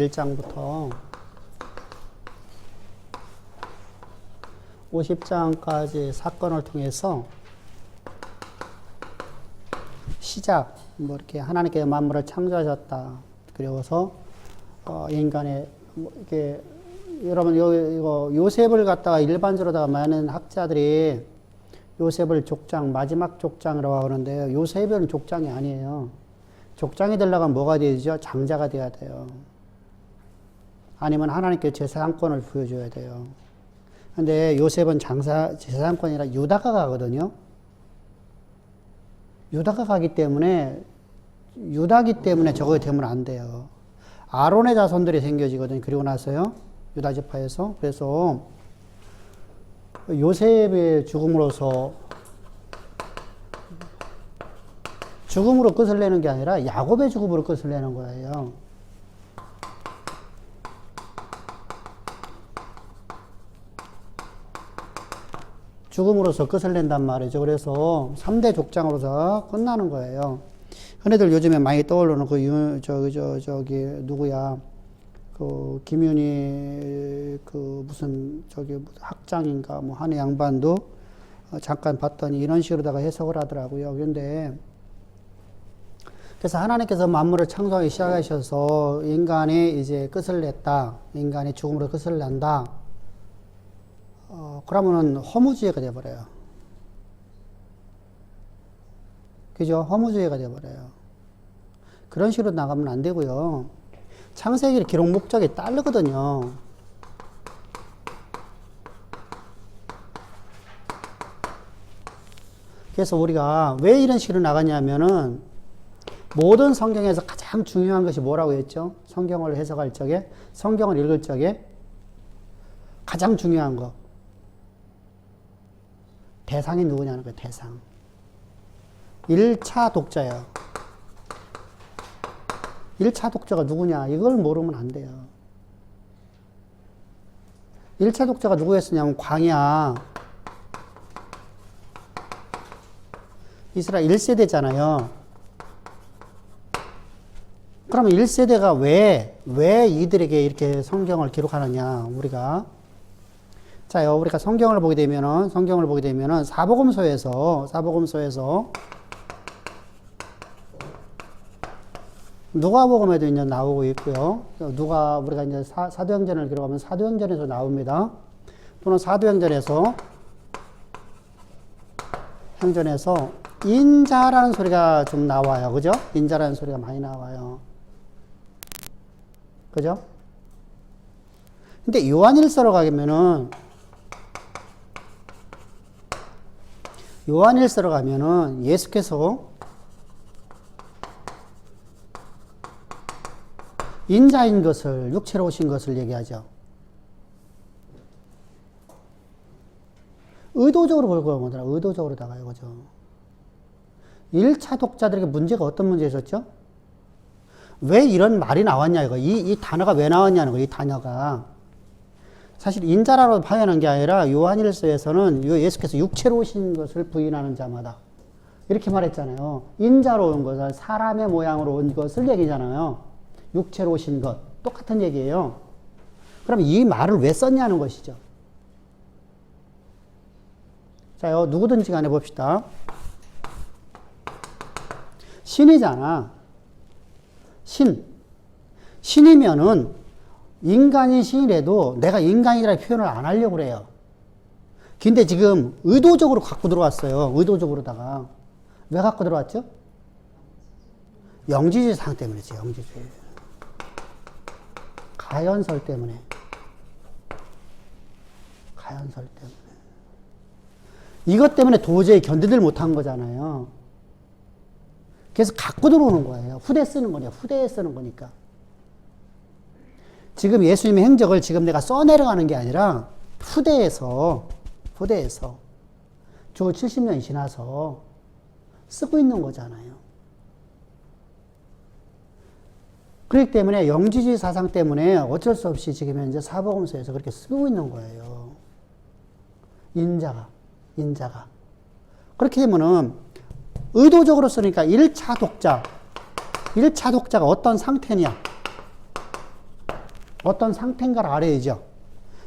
1장부터 50장까지 사건을 통해서 시작, 뭐 이렇게 하나님께서 만물을 창조하셨다. 그리고서 인간의 이렇게 여러분 이거 요셉을 갖다가 일반적으로다가 많은 학자들이 요셉을 족장, 마지막 족장이라고 하는데요. 요셉은 족장이 아니에요. 족장이 되려면 뭐가 되죠? 장자가 돼야 돼요. 아니면 하나님께 제사장권을 부여줘야 돼요. 근데 요셉은 제사장권이 아니라 유다가 가거든요. 유다가 가기 때문에, 유다기 때문에 저거 되면 안 돼요. 아론의 자손들이 생겨지거든요. 그리고 나서요. 유다 지파에서. 그래서 요셉의 죽음으로 끝을 내는 게 아니라 야곱의 죽음으로 끝을 내는 거예요. 죽음으로서 끝을 낸단 말이죠. 그래서 3대 족장으로서 끝나는 거예요. 흔히들 요즘에 많이 떠오르는 누구야. 김윤희, 학장인가, 한 양반도 잠깐 봤더니 이런 식으로다가 해석을 하더라고요. 그래서 하나님께서 만물을 창조하기 시작하셔서 인간이 이제 끝을 냈다. 인간이 죽음으로 끝을 낸다. 그러면은 허무주의가 돼버려요. 그죠? 허무주의가 돼버려요. 그런 식으로 나가면 안 되고요. 창세기 기록 목적이 다르거든요. 그래서 우리가 왜 이런 식으로 나가냐면은 모든 성경에서 가장 중요한 것이 뭐라고 했죠? 성경을 해석할 적에, 성경을 읽을 적에 가장 중요한 거. 대상이 누구냐는 거예요, 대상. 1차 독자예요. 1차 독자가 누구냐, 이걸 모르면 안 돼요. 1차 독자가 누구였었냐면 광야. 이스라엘 1세대잖아요. 그러면 1세대가 왜 이들에게 이렇게 성경을 기록하느냐, 우리가. 자요, 우리가 성경을 보게 되면은 사복음서에서 누가복음에도 이제 나오고 있고요. 우리가 이제 사도행전을 기록하면 사도행전에서 나옵니다. 또는 사도행전에서 인자라는 소리가 좀 나와요. 그죠? 인자라는 소리가 많이 나와요. 그죠? 근데 요한일서로 가면은 예수께서 인자인 것을, 육체로 오신 것을 얘기하죠. 의도적으로 걸고 오더라. 의도적으로다가요. 그죠? 1차 독자들에게 문제가 어떤 문제가 있었죠? 왜 이런 말이 나왔냐, 이거. 이 단어가 왜 나왔냐는 거, 이 단어가. 사실 인자라고 표현한 게 아니라 요한일서에서는 예수께서 육체로 오신 것을 부인하는 자마다. 이렇게 말했잖아요. 인자로 온 것은 사람의 모양으로 온 것을 얘기잖아요. 육체로 오신 것. 똑같은 얘기예요. 그럼 이 말을 왜 썼냐는 것이죠. 자요, 누구든지 간에 봅시다. 신이잖아. 신이면은 인간이 신이라도 내가 인간이라는 표현을 안 하려고 그래요. 근데 지금 의도적으로 갖고 들어왔어요. 의도적으로다가. 왜 갖고 들어왔죠? 영지주의 상 때문이지, 영지주의. 가연설 때문에. 이것 때문에 도저히 견디들 못한 거잖아요. 그래서 갖고 들어오는 거예요. 후대에 쓰는 거니까. 지금 예수님의 행적을 지금 내가 써내려가는 게 아니라 후대에서 주 70년이 지나서 쓰고 있는 거잖아요. 그렇기 때문에 영지주의 사상 때문에 어쩔 수 없이 지금 현재 사복음서에서 그렇게 쓰고 있는 거예요. 인자가. 그렇게 되면은 의도적으로 쓰니까 1차 독자가 어떤 상태냐? 어떤 상태인가를 알아야죠.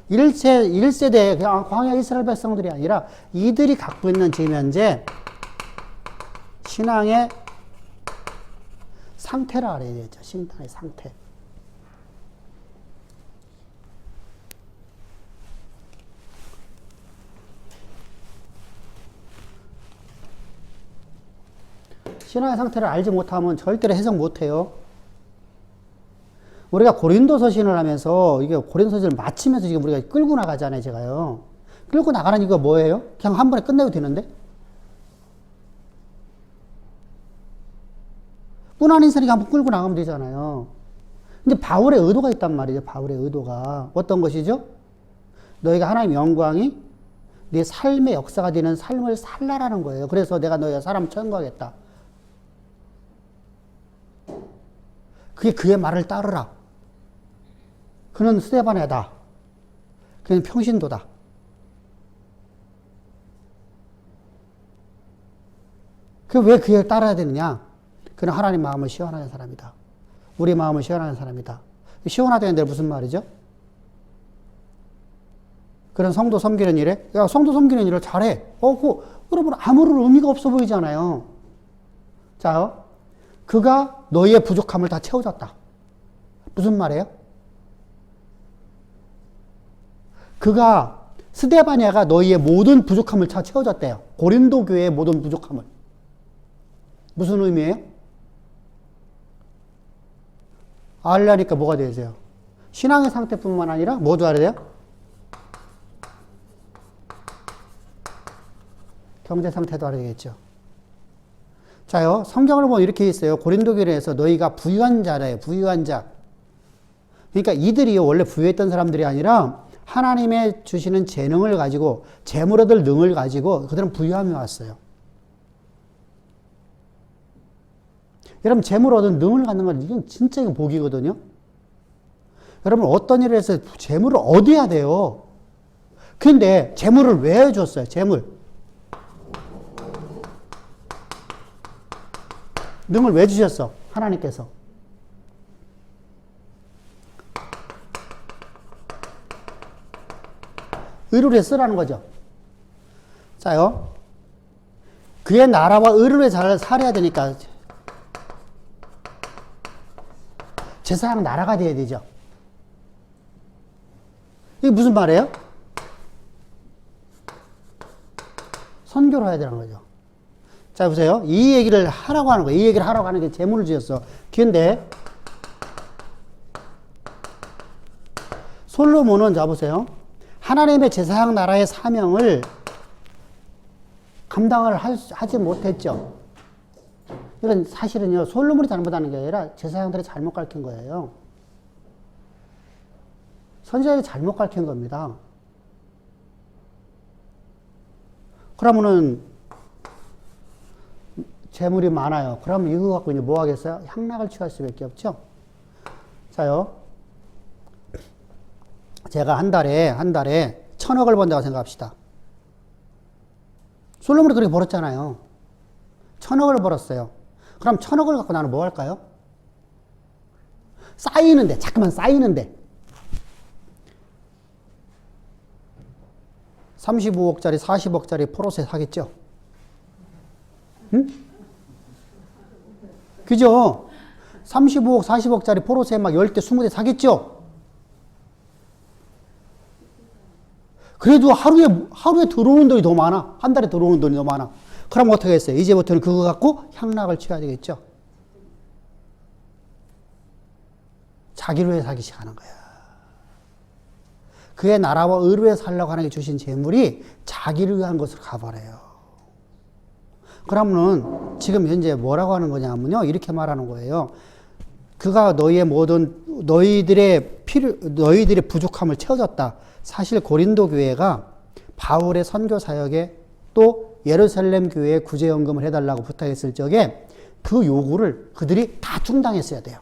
1세대 광야 이스라엘 백성들이 아니라 이들이 갖고 있는 지금 현재 신앙의 상태를 알아야 되죠. 신앙의 상태. 신앙의 상태를 알지 못하면 절대로 해석 못해요. 우리가 고린도서신을 하면서 이게 고린도서신을 마치면서 지금 우리가 끌고 나가잖아요, 제가요. 끌고 나가는 이유가 뭐예요? 그냥 한 번에 끝내도 되는데? 꾼한 인생이 한번 끌고 나가면 되잖아요. 근데 바울의 의도가 있단 말이죠. 바울의 의도가. 어떤 것이죠? 너희가 하나님의 영광이 네 삶의 역사가 되는 삶을 살라라는 거예요. 그래서 내가 너희가 사람 천거하겠다. 그게 그의 말을 따르라. 그는 스데바네다. 그는 평신도다. 그 왜 그에 따라야 되느냐? 그는 하나님 마음을 시원하는 사람이다. 우리 마음을 시원하는 사람이다. 시원하다는 데 무슨 말이죠? 그런 성도 섬기는 일에, 야, 성도 섬기는 일을 잘해. 여러분, 아무런 의미가 없어 보이잖아요. 자, 그가 너희의 부족함을 다 채워줬다. 무슨 말이에요? 그가, 스데바냐가 너희의 모든 부족함을 다 채워줬대요. 고린도 교회의 모든 부족함을. 무슨 의미예요? 알려니까 뭐가 되세요? 신앙의 상태뿐만 아니라 뭐도 알아야 돼요? 경제 상태도 알아야겠죠. 자요, 성경을 보면 이렇게 있어요. 고린도 교회에서 너희가 부유한 자래요. 부유한 자. 그러니까 이들이 원래 부유했던 사람들이 아니라 하나님의 주시는 재능을 가지고 재물 얻을 능을 가지고 그들은 부유함이 왔어요. 여러분, 재물 얻은 능을 갖는 건 이건 진짜 복이거든요. 여러분, 어떤 일을 해서 재물을 얻어야 돼요. 근데 재물을 왜 줬어요? 재물. 능을 왜 주셨어? 하나님께서. 의를 쓰라는 거죠. 자요. 그의 나라와 의를 잘 살아야 되니까 제사장 나라가 돼야 되죠. 이게 무슨 말이에요? 선교를 해야 되는 거죠. 자, 보세요. 이 얘기를 하라고 하는 거예요. 이 얘기를 하라고 하는 게 재물을 지었어. 그런데 솔로몬은, 자, 보세요. 하나님의 제사장 나라의 사명을 감당을 하지 못했죠. 이건 사실은요, 솔로몬이 잘못하는 게 아니라 제사장들이 잘못 가르친 거예요. 선지자들이 잘못 가르친 겁니다. 그러면은, 재물이 많아요. 그러면 이거 갖고 이제 뭐 하겠어요? 향락을 취할 수밖에 없죠. 자요. 제가 한 달에 1,000억을 번다고 생각합시다. 솔로몬이 그렇게 벌었잖아요. 1,000억을 벌었어요. 그럼 1,000억을 갖고 나는 뭐 할까요? 쌓이는데, 자꾸만 쌓이는데. 35억짜리, 40억짜리 포르쉐 사겠죠? 응? 그죠? 35억, 40억짜리 포르쉐 막 10대, 20대 사겠죠? 그래도 하루에 들어오는 돈이 더 많아. 한 달에 들어오는 돈이 더 많아. 그럼 어떻게 했어요? 이제부터는 그거 갖고 향락을 취해야 되겠죠? 자기를 위해 살기 시작하는 거야. 그의 나라와 의를 위해 살려고 하는 게 주신 재물이 자기를 위한 것으로 가버려요. 그러면은 지금 현재 뭐라고 하는 거냐면요. 이렇게 말하는 거예요. 그가 너희의 모든, 너희들의 부족함을 채워줬다. 사실 고린도 교회가 바울의 선교 사역에 또 예루살렘 교회에 구제연금을 해달라고 부탁했을 적에 그 요구를 그들이 다 중단했어야 돼요.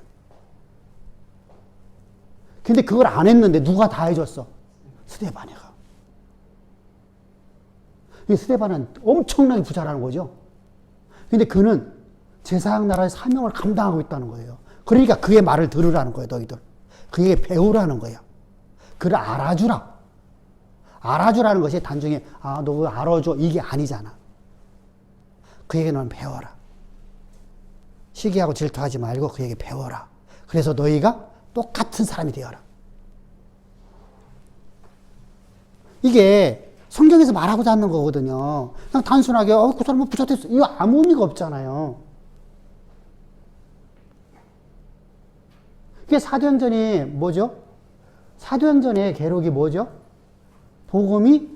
근데 그걸 안 했는데 누가 다 해줬어? 스데바냐가. 이 스데바는 엄청나게 부자라는 거죠. 근데 그는 제사장 나라의 사명을 감당하고 있다는 거예요. 그러니까 그의 말을 들으라는 거예요, 너희들. 그게 배우라는 거예요. 그를 알아주라. 알아주라는 것이 단순히 너 그거 알아줘 이게 아니잖아. 그에게 너는 배워라. 시기하고 질투하지 말고 그에게 배워라. 그래서 너희가 똑같은 사람이 되어라. 이게 성경에서 말하고자 하는 거거든요. 그냥 단순하게 그 사람 뭐 부자됐어. 이거 아무 의미가 없잖아요. 이게 사도행전이 뭐죠? 사도행전의 계록이 뭐죠? 복음이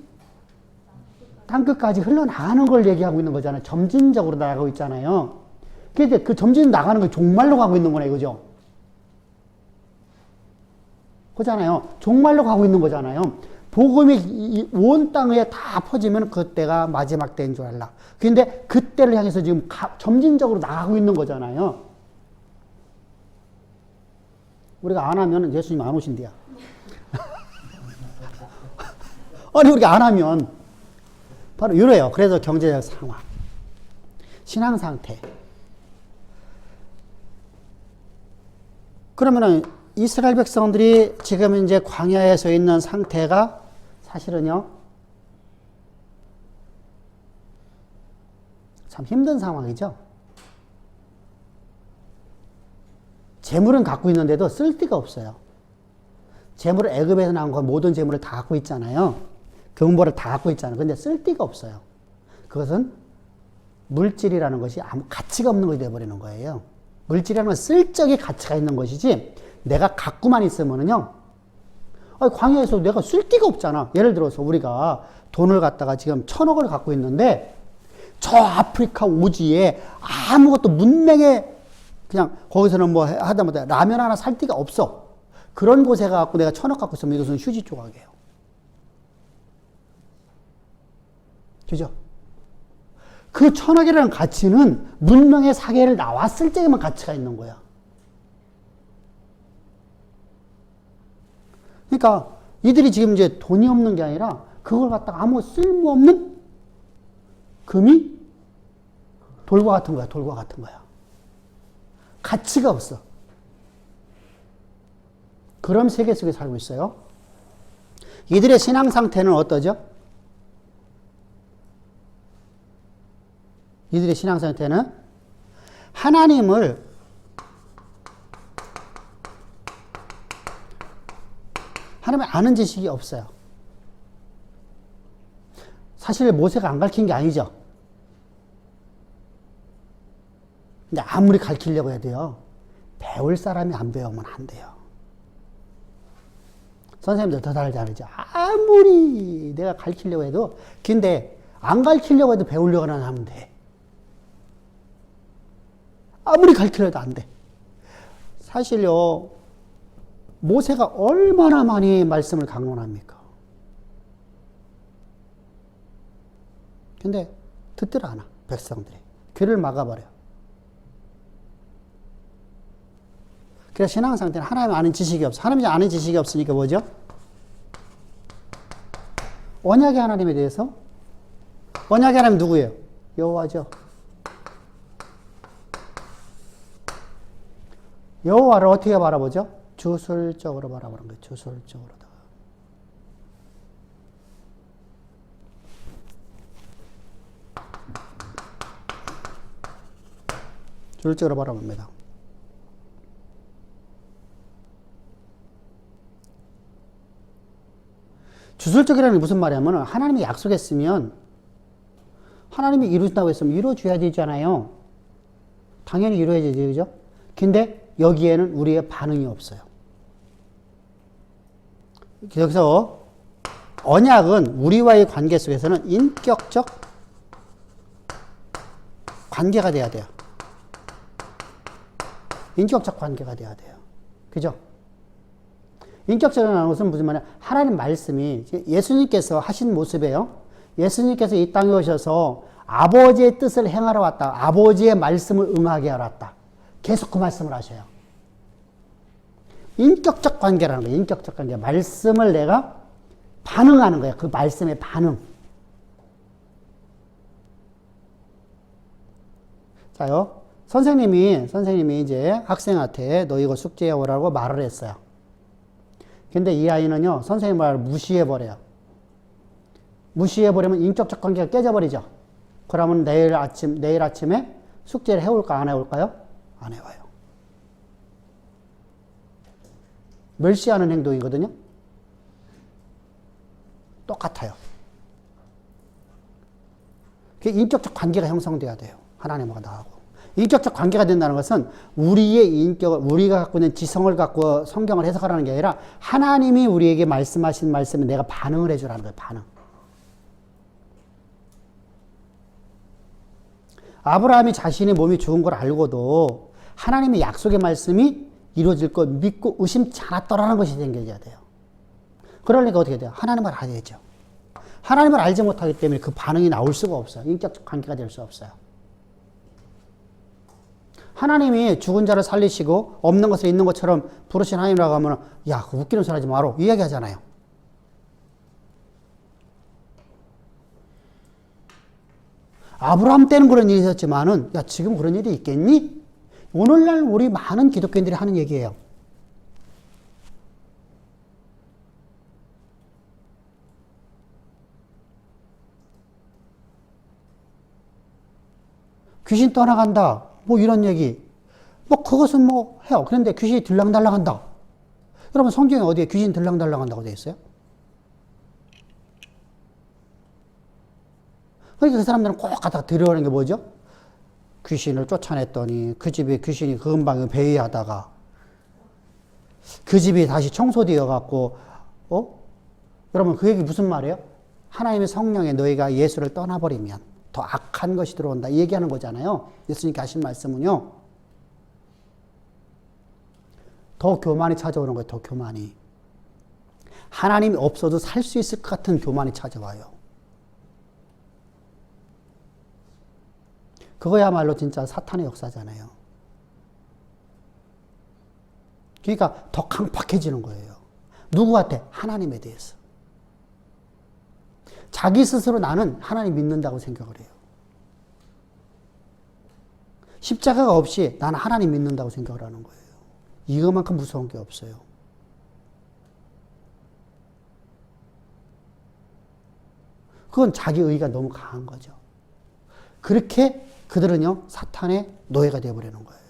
땅끝까지 흘러나가는 걸 얘기하고 있는 거잖아요. 점진적으로 나가고 있잖아요. 근데 그 점진 나가는 게 종말로 가고 있는 거네, 그죠? 그잖아요. 종말로 가고 있는 거잖아요. 복음이 온 땅에 다 퍼지면 그때가 마지막 때인 줄 알라. 근데 그때를 향해서 지금 점진적으로 나가고 있는 거잖아요. 우리가 안 하면 예수님 안 오신대요. 아니, 우리가 안 하면 바로 이래요. 그래서 경제적 상황, 신앙 상태. 그러면은 이스라엘 백성들이 지금 이제 광야에 서 있는 상태가 사실은요, 참 힘든 상황이죠. 재물은 갖고 있는데도 쓸 데가 없어요. 재물을 애굽에서 나온 건 모든 재물을 다 갖고 있잖아요. 금보를 다 갖고 있잖아요. 근데 쓸 데가 없어요. 그것은 물질이라는 것이 아무 가치가 없는 것이 되어버리는 거예요. 물질이라는 건 쓸 적에 가치가 있는 것이지 내가 갖고만 있으면은요, 광야에서 내가 쓸 데가 없잖아. 예를 들어서 우리가 돈을 갖다가 지금 1,000억을 갖고 있는데 저 아프리카 오지에 아무것도 문맹에 그냥 거기서는 뭐 하다못해 라면 하나 살 데가 없어. 그런 곳에 가갖고 내가 1,000억 갖고 있으면 이것은 휴지 조각이에요. 그죠? 그 1,000억이라는 가치는 문명의 사계를 나왔을 때에만 가치가 있는 거야. 그러니까 이들이 지금 이제 돈이 없는 게 아니라 그걸 갖다가 아무 쓸모없는 금이 돌과 같은 거야. 돌과 같은 거야. 가치가 없어. 그런 세계 속에 살고 있어요. 이들의 신앙 상태는 어떠죠? 이들의 신앙 상태는 하나님을 아는 지식이 없어요. 사실 모세가 안 가르친 게 아니죠. 근데 아무리 가르치려고 해도요, 배울 사람이 안 배우면 안 돼요. 선생님들 더 잘 알죠. 아무리 내가 가르치려고 해도, 근데 안 가르치려고 해도 배우려고 하면 돼. 아무리 가르치려고 해도 안 돼. 사실요, 모세가 얼마나 많이 말씀을 강론합니까? 근데 듣질 않아, 백성들이. 귀를 막아버려. 그래서 신앙 상태는 하나님 아는 지식이 없어. 하나님 아는 지식이 없으니까 뭐죠? 언약의 하나님에 대해서? 언약의 하나님 누구예요? 여호와죠. 여호와를 어떻게 바라보죠? 주술적으로 바라보는 거예요. 주술적으로. 주술적으로 바라봅니다. 주술적이라는 게 무슨 말이냐면 하나님이 약속했으면 하나님이 이루신다고 했으면 이루어줘야 되잖아요. 당연히 이루어야지, 그죠? 근데 여기에는 우리의 반응이 없어요. 여기서 언약은 우리와의 관계 속에서는 인격적 관계가 돼야 돼요. 인격적 관계가 돼야 돼요. 그죠? 인격적이라는 것은 무슨 말이냐? 하나님 말씀이 예수님께서 하신 모습이에요. 예수님께서 이 땅에 오셔서 아버지의 뜻을 행하러 왔다. 아버지의 말씀을 응하게 하러 왔다. 계속 그 말씀을 하셔요. 인격적 관계라는 거예요. 인격적 관계. 말씀을 내가 반응하는 거예요. 그 말씀의 반응. 자요. 선생님이 이제 학생한테 너 이거 숙제해 오라고 말을 했어요. 근데 이 아이는요, 선생님 말을 무시해버려요. 무시해버리면 인격적 관계가 깨져버리죠. 그러면 내일 아침에 숙제를 해올까, 안 해올까요? 안 해와요. 멸시하는 행동이거든요. 똑같아요. 인격적 관계가 형성돼야 돼요. 하나님과 나하고. 인격적 관계가 된다는 것은 우리의 인격을, 우리가 갖고 있는 지성을 갖고 성경을 해석하라는 게 아니라 하나님이 우리에게 말씀하신 말씀에 내가 반응을 해주라는 거예요. 반응. 아브라함이 자신의 몸이 죽은 걸 알고도 하나님의 약속의 말씀이 이루어질 걸 믿고 의심치 않았더라는 것이 생겨야 돼요. 그러니까 어떻게 돼요? 하나님을 알아야죠. 하나님을 알지 못하기 때문에 그 반응이 나올 수가 없어요. 인격적 관계가 될 수 없어요. 하나님이 죽은 자를 살리시고 없는 것을 있는 것처럼 부르신 하나님이라고 하면 야, 그 웃기는 소리 하지 마라. 이야기 하잖아요. 아브라함 때는 그런 일이 있었지만은 야, 지금 그런 일이 있겠니? 오늘날 우리 많은 기독교인들이 하는 얘기예요. 귀신 떠나간다. 뭐 이런 얘기. 뭐 그것은 뭐 해요. 그런데 귀신이 들랑달랑한다. 여러분 성경에 어디에 귀신 들랑달랑한다고 되어 있어요? 그러니까 그 사람들은 꼭 갖다가 들여오는 게 뭐죠? 귀신을 쫓아냈더니 그 집에 귀신이 그 근방에 배회하다가 그 집이 다시 청소되어 갖고 여러분 그 얘기 무슨 말이에요? 하나님의 성령에 너희가 예수를 떠나버리면 더 악한 것이 들어온다. 이 얘기하는 거잖아요. 예수님께 하신 말씀은요. 더 교만이 찾아오는 거예요. 더 교만이. 하나님이 없어도 살 수 있을 것 같은 교만이 찾아와요. 그거야말로 진짜 사탄의 역사잖아요. 그러니까 더 강팍해지는 거예요. 누구한테? 하나님에 대해서. 자기 스스로 나는 하나님 믿는다고 생각을 해요. 십자가가 없이 나는 하나님 믿는다고 생각을 하는 거예요. 이거만큼 무서운 게 없어요. 그건 자기 의가 너무 강한 거죠. 그렇게 그들은요, 사탄의 노예가 되어버리는 거예요.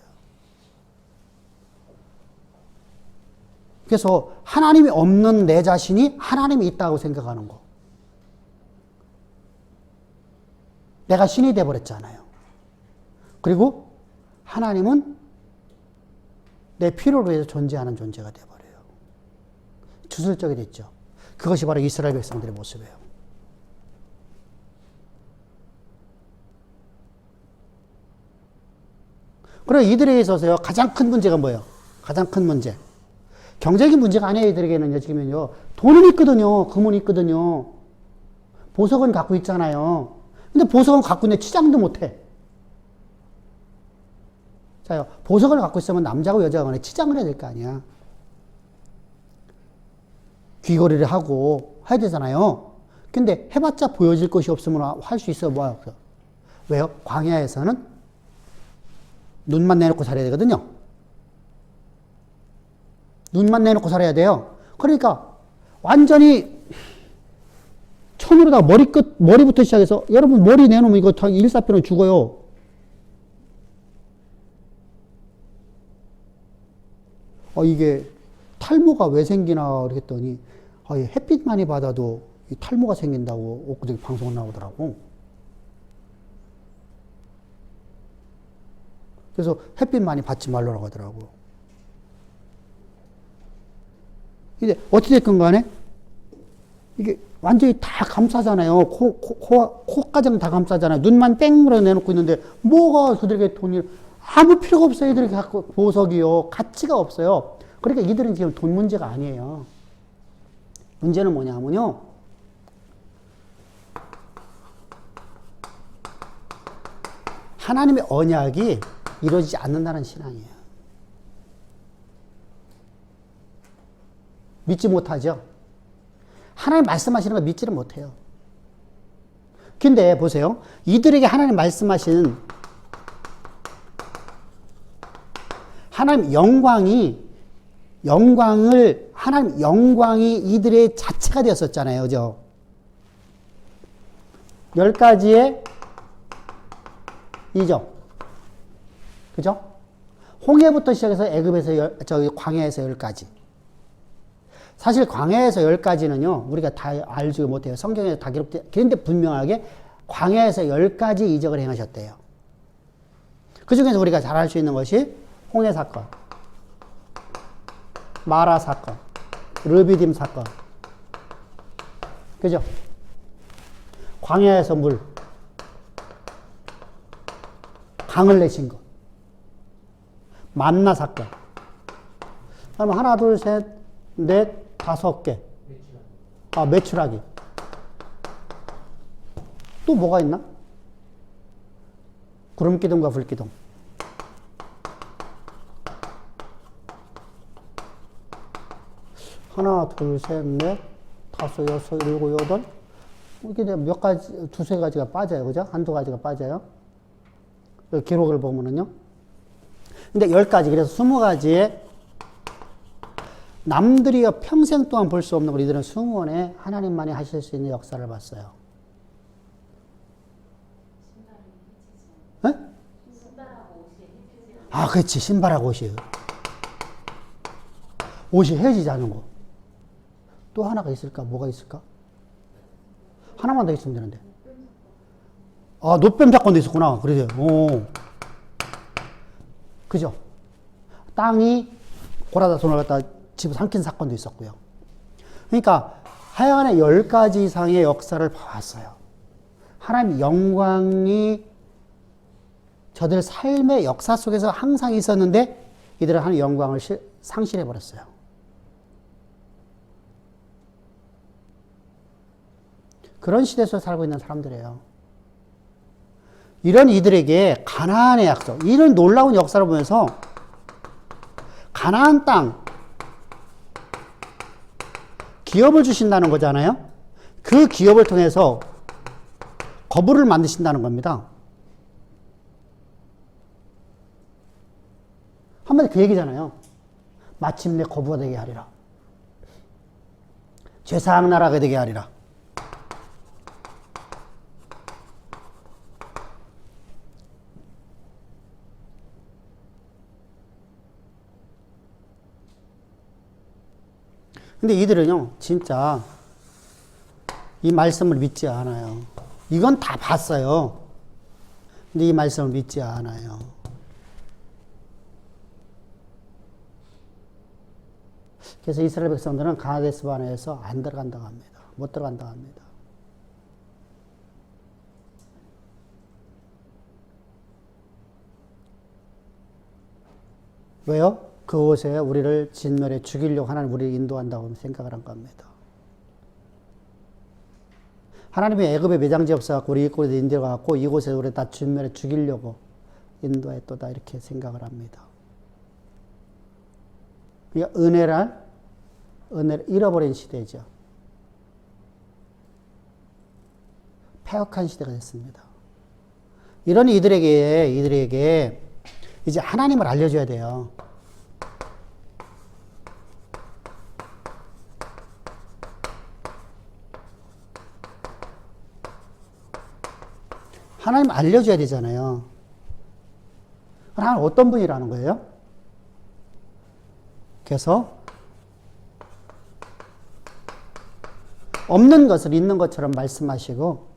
그래서 하나님이 없는 내 자신이 하나님이 있다고 생각하는 거. 내가 신이 되어버렸잖아요. 그리고 하나님은 내 필요로 해서 존재하는 존재가 되어버려요. 주술적이 됐죠. 그것이 바로 이스라엘 백성들의 모습이에요. 그리고 이들에게 있어서요, 가장 큰 문제가 뭐예요? 가장 큰 문제. 경제적인 문제가 아니에요, 이들에게는요, 지금은요. 돈은 있거든요. 금은 있거든요. 보석은 갖고 있잖아요. 근데 보석은 갖고 있는데 치장도 못해. 자요, 보석을 갖고 있으면 남자고 여자가 간에 치장을 해야 될 거 아니야. 귀걸이를 하고 해야 되잖아요. 근데 해봤자 보여질 것이 없으면 할 수 있어, 뭐. 왜요? 광야에서는 눈만 내놓고 살아야 되거든요. 눈만 내놓고 살아야 돼요. 그러니까 완전히 천으로다가 머리부터 시작해서 여러분 머리 내놓으면 이거 다 일사병으로 죽어요. 이게 탈모가 왜 생기나 그랬더니 햇빛 많이 받아도 이 탈모가 생긴다고 엊그저께 방송 나오더라고. 그래서 햇빛 많이 받지 말라고 하더라고. 이제 어찌됐건 간에 이게 완전히 다 감싸잖아요. 코까지는 다 감싸잖아요. 눈만 땡으로 내놓고 있는데 뭐가 그들에게 돈이 아무 필요가 없어요. 이들에게 갖고 보석이요. 가치가 없어요. 그러니까 이들은 지금 돈 문제가 아니에요. 문제는 뭐냐면요. 하나님의 언약이 이루어지지 않는다는 신앙이에요. 믿지 못하죠. 하나님 말씀하시는 거 믿지를 못해요. 근데 보세요. 이들에게 하나님 말씀하신 하나님 영광을 하나님 영광이 이들의 자체가 되었었잖아요. 그죠? 10가지의 이적. 그죠? 홍해부터 시작해서 애굽에서 저기 광야에서 10가지. 사실 광야에서 10가지는요. 우리가 다 알지 못해요. 성경에 다 기록돼. 그런데 분명하게 광야에서 10가지 이적을 행하셨대요. 그 중에서 우리가 잘 알 수 있는 것이 홍해 사건, 마라 사건, 르비딤 사건. 그죠? 광야에서 물, 강을 내신 것. 만나 사건. 그럼 하나, 둘, 셋, 넷, 5개. 메추라기. 또 뭐가 있나? 구름기둥과 불기둥. 하나, 둘, 셋, 넷, 5, 6, 7, 8. 이게 몇 가지, 두세 가지가 빠져요. 그죠? 한두 가지가 빠져요. 기록을 보면은요. 근데 10가지, 그래서 20가지의 남들이 평생 동안 볼 수 없는 걸 이들은 20원에 하나님만이 하실 수 있는 역사를 봤어요. 네? 아, 그렇지. 신발하고 옷이. 옷이 헤어지지 않은 거. 또 하나가 있을까? 뭐가 있을까? 하나만 더 있으면 되는데. 아, 노뱀 사건도 있었구나. 그러세요. 오. 그죠? 땅이 고라다 손을 갖다 집어 삼킨 사건도 있었고요. 그러니까 하여간에 10가지 이상의 역사를 봐왔어요. 하나님 영광이 저들 삶의 역사 속에서 항상 있었는데 이들은 하나님 영광을 상실해버렸어요. 그런 시대 속에 살고 있는 사람들이에요. 이런 이들에게 가나안의 약속, 이런 놀라운 역사를 보면서 가나안 땅, 기업을 주신다는 거잖아요. 그 기업을 통해서 거부를 만드신다는 겁니다. 한마디 그 얘기잖아요. 마침내 거부가 되게 하리라. 죄사한 나라가 되게 하리라. 근데 이들은요, 진짜 이 말씀을 믿지 않아요. 이건 다 봤어요. 근데 이 말씀을 믿지 않아요. 그래서 이스라엘 백성들은 가데스 바네아에서 안 들어간다고 합니다. 못 들어간다고 합니다. 왜요? 그곳에 우리를 진멸해 죽이려고 하나님 우리를 인도한다고 생각을 한 겁니다. 하나님이 애굽에 매장지 없어갖고 우리 이곳에 인도해갖고 이곳에 우리 다 진멸해 죽이려고 인도했도다 이렇게 생각을 합니다. 그러니까 은혜를 잃어버린 시대죠. 폐역한 시대가 됐습니다. 이런 이들에게 이제 하나님을 알려줘야 돼요. 하나님 알려줘야 되잖아요. 하나님 어떤 분이라는 거예요? 그래서 없는 것을 있는 것처럼 말씀하시고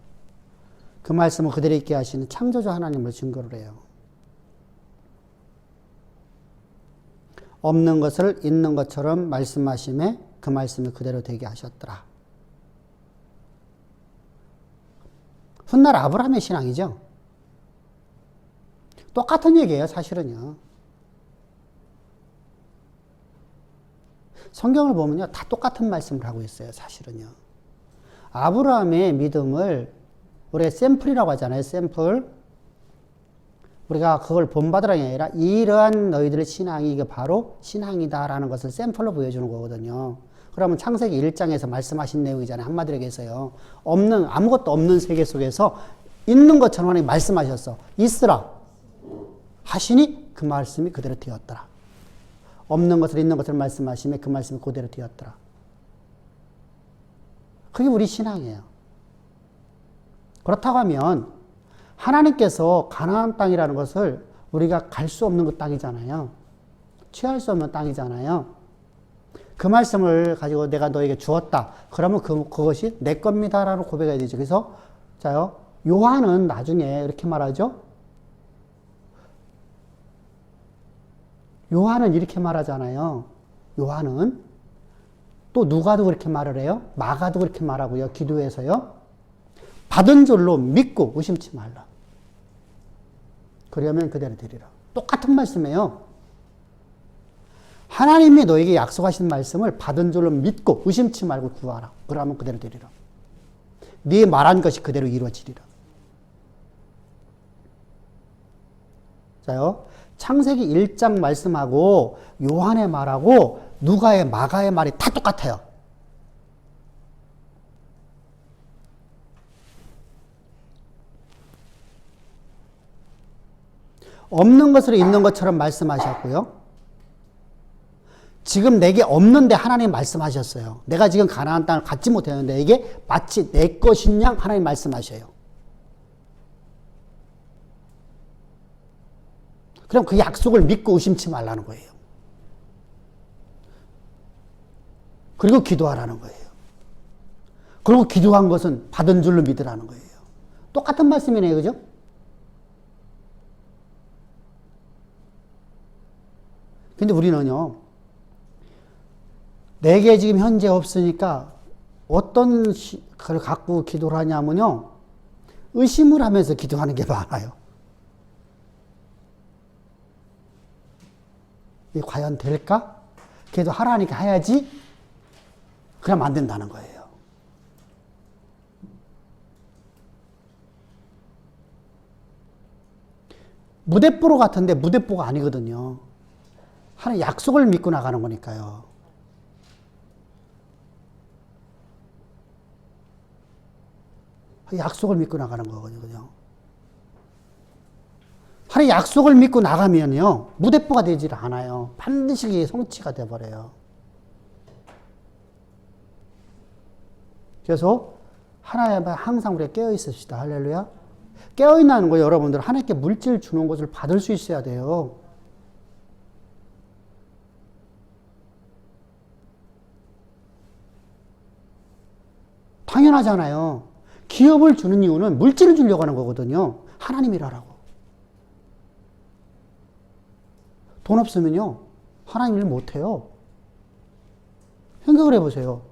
그 말씀을 그대로 있게 하시는 창조주 하나님을 증거를 해요. 없는 것을 있는 것처럼 말씀하심에 그 말씀이 그대로 되게 하셨더라. 훗날 아브라함의 신앙이죠. 똑같은 얘기예요, 사실은요. 성경을 보면요, 다 똑같은 말씀을 하고 있어요, 사실은요. 아브라함의 믿음을 우리가 샘플이라고 하잖아요, 샘플. 우리가 그걸 본받으라는 게 아니라 이러한 너희들의 신앙이 이게 바로 신앙이다라는 것을 샘플로 보여주는 거거든요. 그러면 창세기 1장에서 말씀하신 내용이잖아요. 한마디로 얘기해서요. 아무것도 없는 세계 속에서 있는 것처럼 하나님이 말씀하셨어. 있으라 하시니 그 말씀이 그대로 되었더라. 없는 것을 있는 것을 말씀하시며 그 말씀이 그대로 되었더라. 그게 우리 신앙이에요. 그렇다고 하면 하나님께서 가나안 땅이라는 것을 우리가 갈 수 없는 그 땅이잖아요. 취할 수 없는 땅이잖아요. 그 말씀을 가지고 내가 너에게 주었다. 그러면 그것이 내 겁니다라는 고백해야 되죠. 그래서 자요, 요한은 나중에 이렇게 말하죠. 요한은 이렇게 말하잖아요. 요한은 또 누가도 그렇게 말을 해요. 마가도 그렇게 말하고요. 기도해서요. 받은 줄로 믿고 의심치 말라. 그러면 그대로 되리라. 똑같은 말씀이에요. 하나님이 너에게 약속하신 말씀을 받은 줄로 믿고 의심치 말고 구하라. 그러면 그대로 되리라. 네 말한 것이 그대로 이루어지리라. 자요. 창세기 1장 말씀하고 요한의 말하고 누가의 마가의 말이 다 똑같아요. 없는 것으로 있는 것처럼 말씀하셨고요. 지금 내게 없는데 하나님 말씀하셨어요. 내가 지금 가나안 땅을 갖지 못했는데 이게 마치 내 것인 양 하나님 말씀하셔요. 그럼 그 약속을 믿고 의심치 말라는 거예요. 그리고 기도하라는 거예요. 그리고 기도한 것은 받은 줄로 믿으라는 거예요. 똑같은 말씀이네요. 그죠? 근데 우리는요, 내게 지금 현재 없으니까 어떤 걸 갖고 기도를 하냐면요, 의심을 하면서 기도하는 게 많아요. 이게 과연 될까? 그래도 하라니까 해야지? 그러면 안 된다는 거예요. 무대뽀로 같은데 무대뽀가 아니거든요. 하나님 약속을 믿고 나가는 거니까요. 약속을 믿고 나가는 거거든요. 하나님 약속을 믿고 나가면요, 무대뽀가 되질 않아요. 반드시 성취가 돼버려요. 그래서 하나님 앞에 항상 우리가 깨어 있읍시다. 할렐루야. 깨어 있다는 거 여러분들 하나님께 물질 주는 것을 받을 수 있어야 돼요. 당연하잖아요. 기업을 주는 이유는 물질을 주려고 하는 거거든요. 하나님이라고. 돈 없으면요, 하나님 일 못해요. 생각을 해보세요.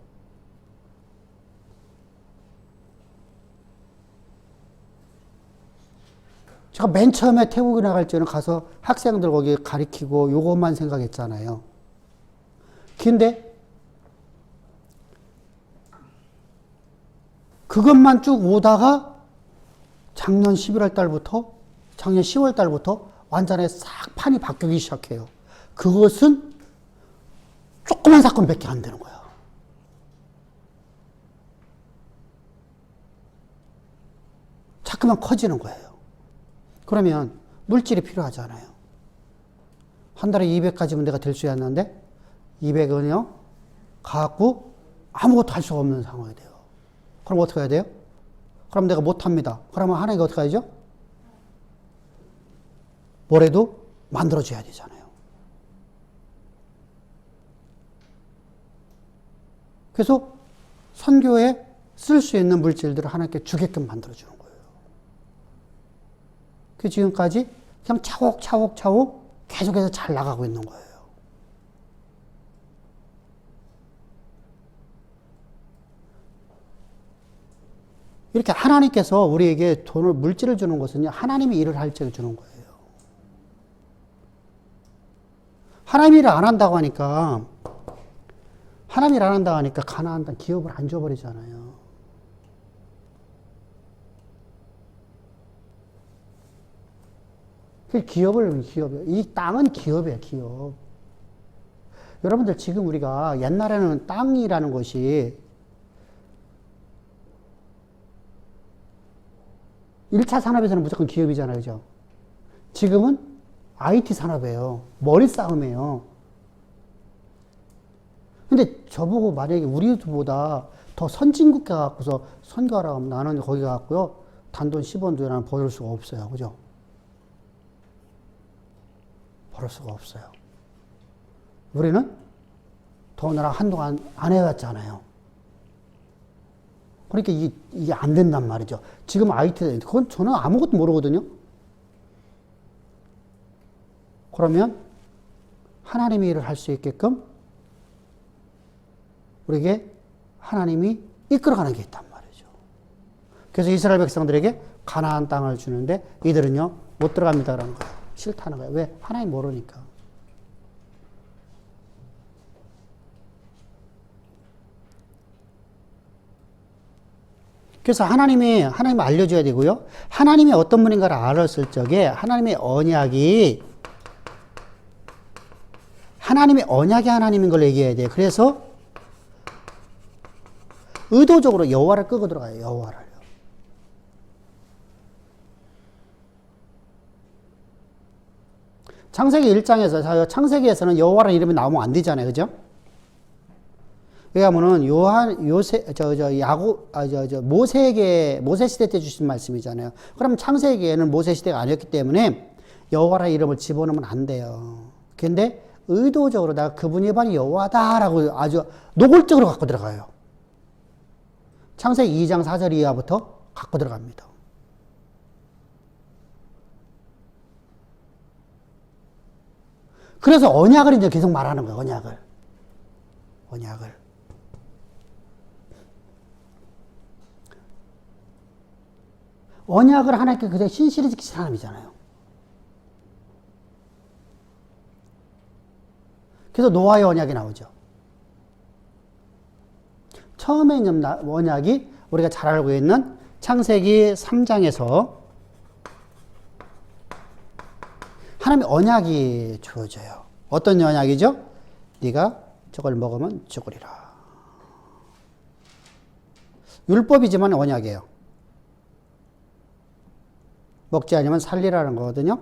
제가 맨 처음에 태국에 나갈 때는 가서 학생들 거기 가리키고 요것만 생각했잖아요. 근데 그것만 쭉 오다가 작년 11월 달부터, 작년 10월 달부터 완전히 싹 판이 바뀌기 시작해요. 그것은 조그만 사건밖에 안 되는 거야. 자꾸만 커지는 거예요. 그러면 물질이 필요하잖아요. 한 달에 200까지면 내가 될 수 있는데 200은요, 갖고 아무것도 할 수가 없는 상황이 돼요. 그럼 어떻게 해야 돼요? 그럼 내가 못합니다. 그러면 하나님이 어떻게 하죠? 뭐래도 만들어줘야 되잖아요. 그래서 선교에 쓸 수 있는 물질들을 하나님께 주게끔 만들어주는 거예요. 그 지금까지 그냥 차곡차곡 계속해서 잘 나가고 있는 거예요. 이렇게 하나님께서 우리에게 돈을, 물질을 주는 것은요, 하나님이 일을 할 적에 주는 거예요. 하나님 일을 안 한다고 하니까, 하나님 일 안 한다고 하니까 가나안 땅 기업을 안 줘버리잖아요. 이 땅은 기업이에요, 기업. 여러분들 지금 우리가 옛날에는 땅이라는 것이 1차 산업에서는 무조건 기업이잖아요. 그죠? 지금은 IT 산업이에요. 머리 싸움이에요. 근데 저보고 만약에 우리보다 더 선진국가 갖고서 선거하라고 하면 나는 거기 갖고요. 단돈 10원도 나는 벌을 수가 없어요. 그죠? 벌을 수가 없어요. 우리는 더군다나 한동안 안 해왔잖아요. 그러니까 이게 안 된단 말이죠. 지금 IT, 그건 저는 아무것도 모르거든요. 그러면 하나님의 일을 할 수 있게끔 우리에게 하나님이 이끌어가는 게 있단 말이죠. 그래서 이스라엘 백성들에게 가나안 땅을 주는데 이들은요 못 들어갑니다 그러는 거예요. 싫다는 거예요. 왜? 하나님 모르니까. 그래서 하나님 알려줘야 되고요. 하나님이 어떤 분인가를 알았을 적에 하나님의 언약이 하나님인 걸 얘기해야 돼요. 그래서 의도적으로 여호와를 끄고 들어가요. 여호와를요. 창세기 1장에서 창세기에서는 여호와라는 이름이 나오면 안 되잖아요. 그죠? 왜냐하면은 모세 시대 때 주신 말씀이잖아요. 그럼 창세기에는 모세 시대가 아니었기 때문에 여호와라는 이름을 집어넣으면 안 돼요. 근데 의도적으로 내가 그분이 바로 여호와다라고 아주 노골적으로 갖고 들어가요. 창세기 2장 4절 이하부터 갖고 들어갑니다. 그래서 언약을 이제 계속 말하는 거예요. 언약을. 언약을 하나님께 그대로 신실히 지키신 하나님이잖아요. 그래서 노아의 언약이 나오죠. 처음에 있는 언약이 우리가 잘 알고 있는 창세기 3장에서 하나님의 언약이 주어져요. 어떤 언약이죠? 네가 저걸 먹으면 죽으리라. 율법이지만 언약이에요. 먹지 않으면 살리라는 거거든요.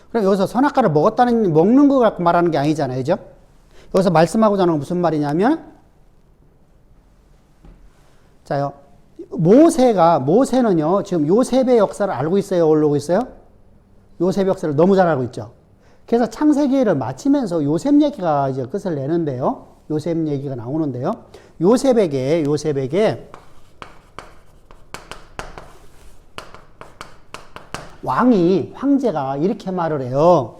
그럼 여기서 선악과를 먹는 거 갖고 말하는 게 아니잖아요. 그죠? 여기서 말씀하고자 하는 건 무슨 말이냐면, 자요. 모세는요, 지금 요셉의 역사를 알고 있어요? 모르고 있어요? 요셉의 역사를 너무 잘 알고 있죠? 그래서 창세기를 마치면서 요셉 얘기가 이제 끝을 내는데요. 요셉 얘기가 나오는데요. 요셉에게 황제가 이렇게 말을 해요.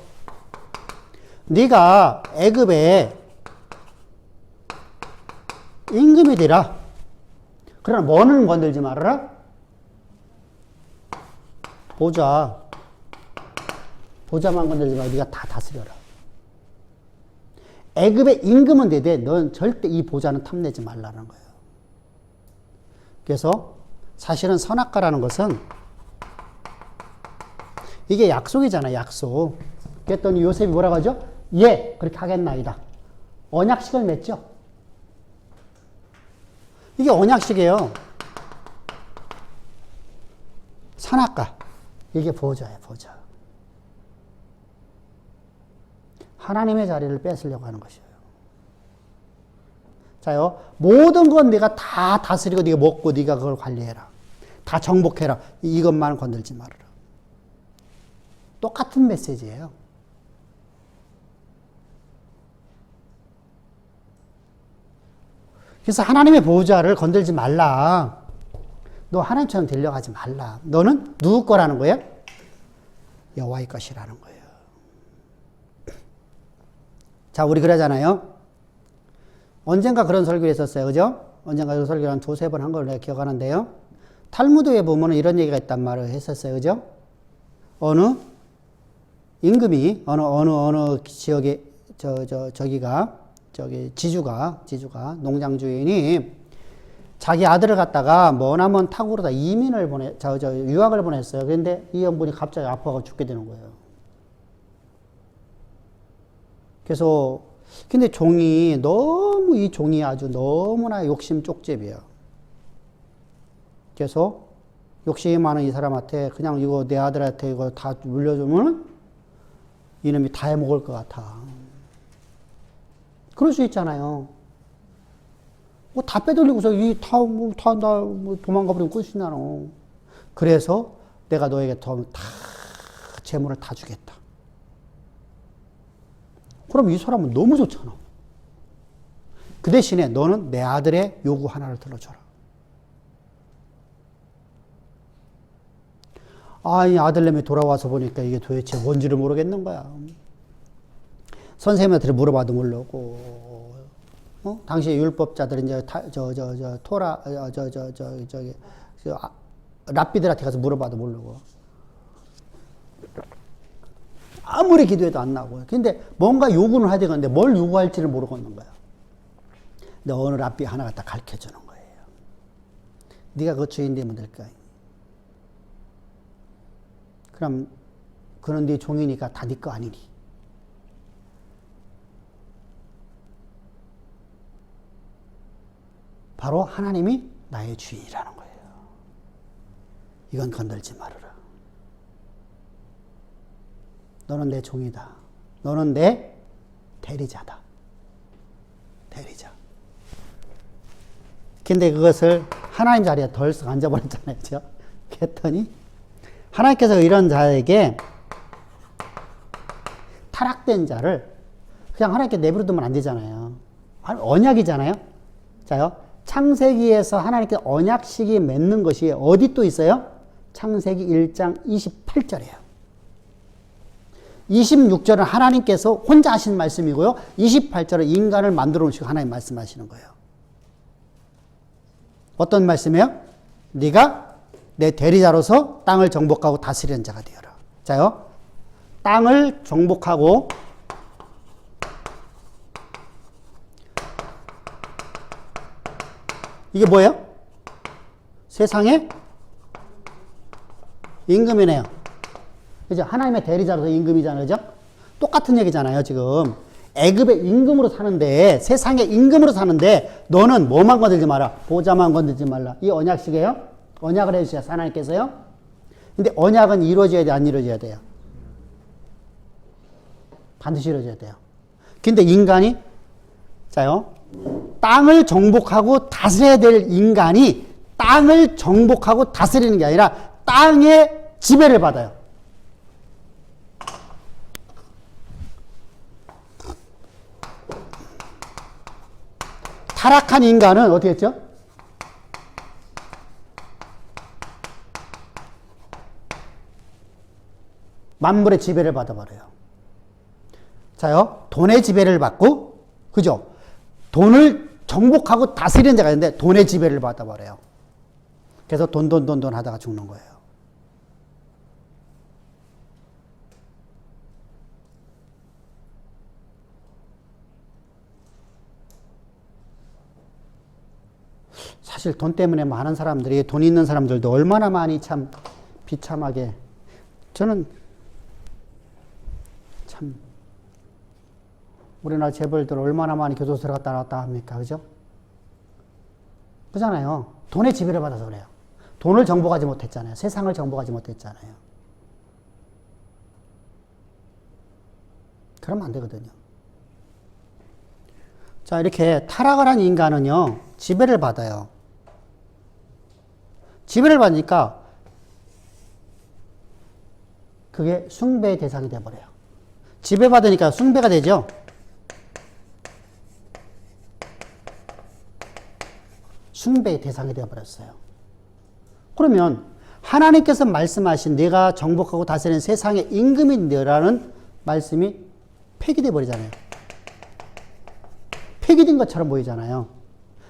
네가 애굽에 임금이 되라. 그러나 뭐는 건들지 말아라. 보좌만 건들지 말고 네가 다 다스려라. 애굽의 임금은 되되 넌 절대 이 보좌는 탐내지 말라는 거예요. 그래서 사실은 선악과라는 것은 이게 약속이잖아요. 약속. 그랬더니 요셉이 뭐라고 하죠? 예, 그렇게 하겠나이다. 언약식을 맺죠. 이게 언약식이에요. 선악과. 이게 보좌예요. 보좌. 하나님의 자리를 뺏으려고 하는 것이에요. 자요, 모든 건 네가 다 다스리고 네가 먹고 네가 그걸 관리해라. 다 정복해라. 이것만 건들지 말아라. 똑같은 메시지예요. 그래서 하나님의 보호자를 건들지 말라. 너 하나님처럼 되려고 하지 말라. 너는 누구 거라는 거예요? 여호와의 것이라는 거예요. 자, 우리 그러잖아요. 언젠가 그런 설교를 했었어요. 그죠? 언젠가 그런 설교를 한 두세 번 한 걸 내가 기억하는데요. 탈무드에 보면 이런 얘기가 있단 말을 했었어요. 그죠? 어느 임금이, 어느 지역에, 지주가, 농장 주인이 자기 아들을 갖다가 머나먼 타국으로다 유학을 보냈어요. 그런데 이 형분이 갑자기 아파서 죽게 되는 거예요. 그래서, 근데 이 종이 아주 너무나 욕심 쪽집이에요. 그래서 욕심이 많은 이 사람한테 그냥 이거 내 아들한테 이거 다 물려주면 이놈이 다 해먹을 것 같아. 그럴 수 있잖아요. 뭐 다 빼돌리고서 도망가 버리면 끝이냐, 너. 그래서 내가 너에게 다 재물을 다 주겠다. 그럼 이 사람은 너무 좋잖아. 그 대신에 너는 내 아들의 요구 하나를 들어줘라. 이 아들내미 돌아와서 보니까 이게 도대체 뭔지를 모르겠는 거야. 선생님한테 물어봐도 모르고, 당시 율법자들은 이제 랍비들한테 가서 물어봐도 모르고. 아무리 기도해도 안 나오고. 근데 뭔가 요구는 해야 되겠는데 뭘 요구할지를 모르겠는 거야. 근데 어느 랍비 하나가 딱 가르쳐 주는 거예요. 네가 그 주인 되면 될까? 그럼 그는 네 종이니까 다 네 거 아니니? 바로 하나님이 나의 주인이라는 거예요. 이건 건들지 말아라. 너는 내 종이다. 너는 내 대리자다. 대리자. 근데 그것을 하나님 자리에 덜썩 앉아버렸잖아요. 그죠? 그랬더니 하나님께서 이런 자에게 타락된 자를 그냥 하나님께 내버려두면 안 되잖아요. 언약이잖아요. 자요. 창세기에서 하나님께 언약식이 맺는 것이 어디 또 있어요? 창세기 1장 28절이에요. 26절은 하나님께서 혼자 하신 말씀이고요. 28절은 인간을 만들어 놓으시고 하나님 말씀하시는 거예요. 어떤 말씀이에요? 네가 내 대리자로서 땅을 정복하고 다스리는 자가 되어라. 자요. 땅을 정복하고 이게 뭐예요? 세상의 임금이네요. 그죠? 하나님의 대리자로서 임금이잖아요. 그죠? 똑같은 얘기잖아요, 지금. 애굽의 임금으로 사는데, 세상의 임금으로 사는데, 너는 뭐만 건들지 마라. 보좌만 건들지 말라. 이 언약식이에요? 언약을 해주세요, 하나님께서요. 근데 언약은 이루어져야 돼, 안 이루어져야 돼요? 반드시 이루어져야 돼요. 근데 인간이, 자요. 땅을 정복하고 다스려야 될 인간이 땅을 정복하고 다스리는 게 아니라 땅의 지배를 받아요. 타락한 인간은 어떻게 했죠? 만물의 지배를 받아버려요. 자요, 돈의 지배를 받고, 그죠? 돈을 정복하고 다스리는 자가 있는데 돈의 지배를 받아버려요. 그래서 돈 하다가 죽는 거예요. 사실 돈 때문에 많은 사람들이, 돈 있는 사람들도 얼마나 많이 참 비참하게, 저는 참 우리나라 재벌들 얼마나 많이 교도소 들어갔다 나왔다 합니까? 그죠? 그잖아요. 돈의 지배를 받아서 그래요. 돈을 정복하지 못했잖아요. 세상을 정복하지 못했잖아요. 그러면 안 되거든요. 자, 이렇게 타락을 한 인간은요, 지배를 받아요. 지배를 받으니까 그게 숭배의 대상이 되어버려요. 지배받으니까 숭배가 되죠? 숭배의 대상이 되어버렸어요. 그러면 하나님께서 말씀하신 내가 정복하고 다스리는 세상의 임금인데라는 말씀이 폐기되어 버리잖아요. 폐기된 것처럼 보이잖아요.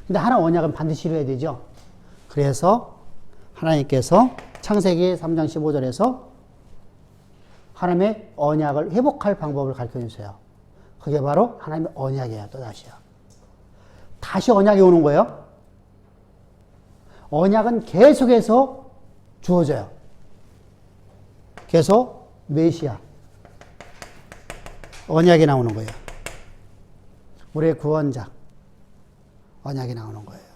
근데 하나 언약은 반드시 이루어야 되죠. 그래서 하나님께서 창세기 3장 15절에서 하나님의 언약을 회복할 방법을 가르쳐 주세요. 그게 바로 하나님의 언약이에요. 또다시요. 다시 언약이 오는 거예요. 언약은 계속해서 주어져요. 계속 메시아 언약이 나오는 거예요. 우리의 구원자 언약이 나오는 거예요.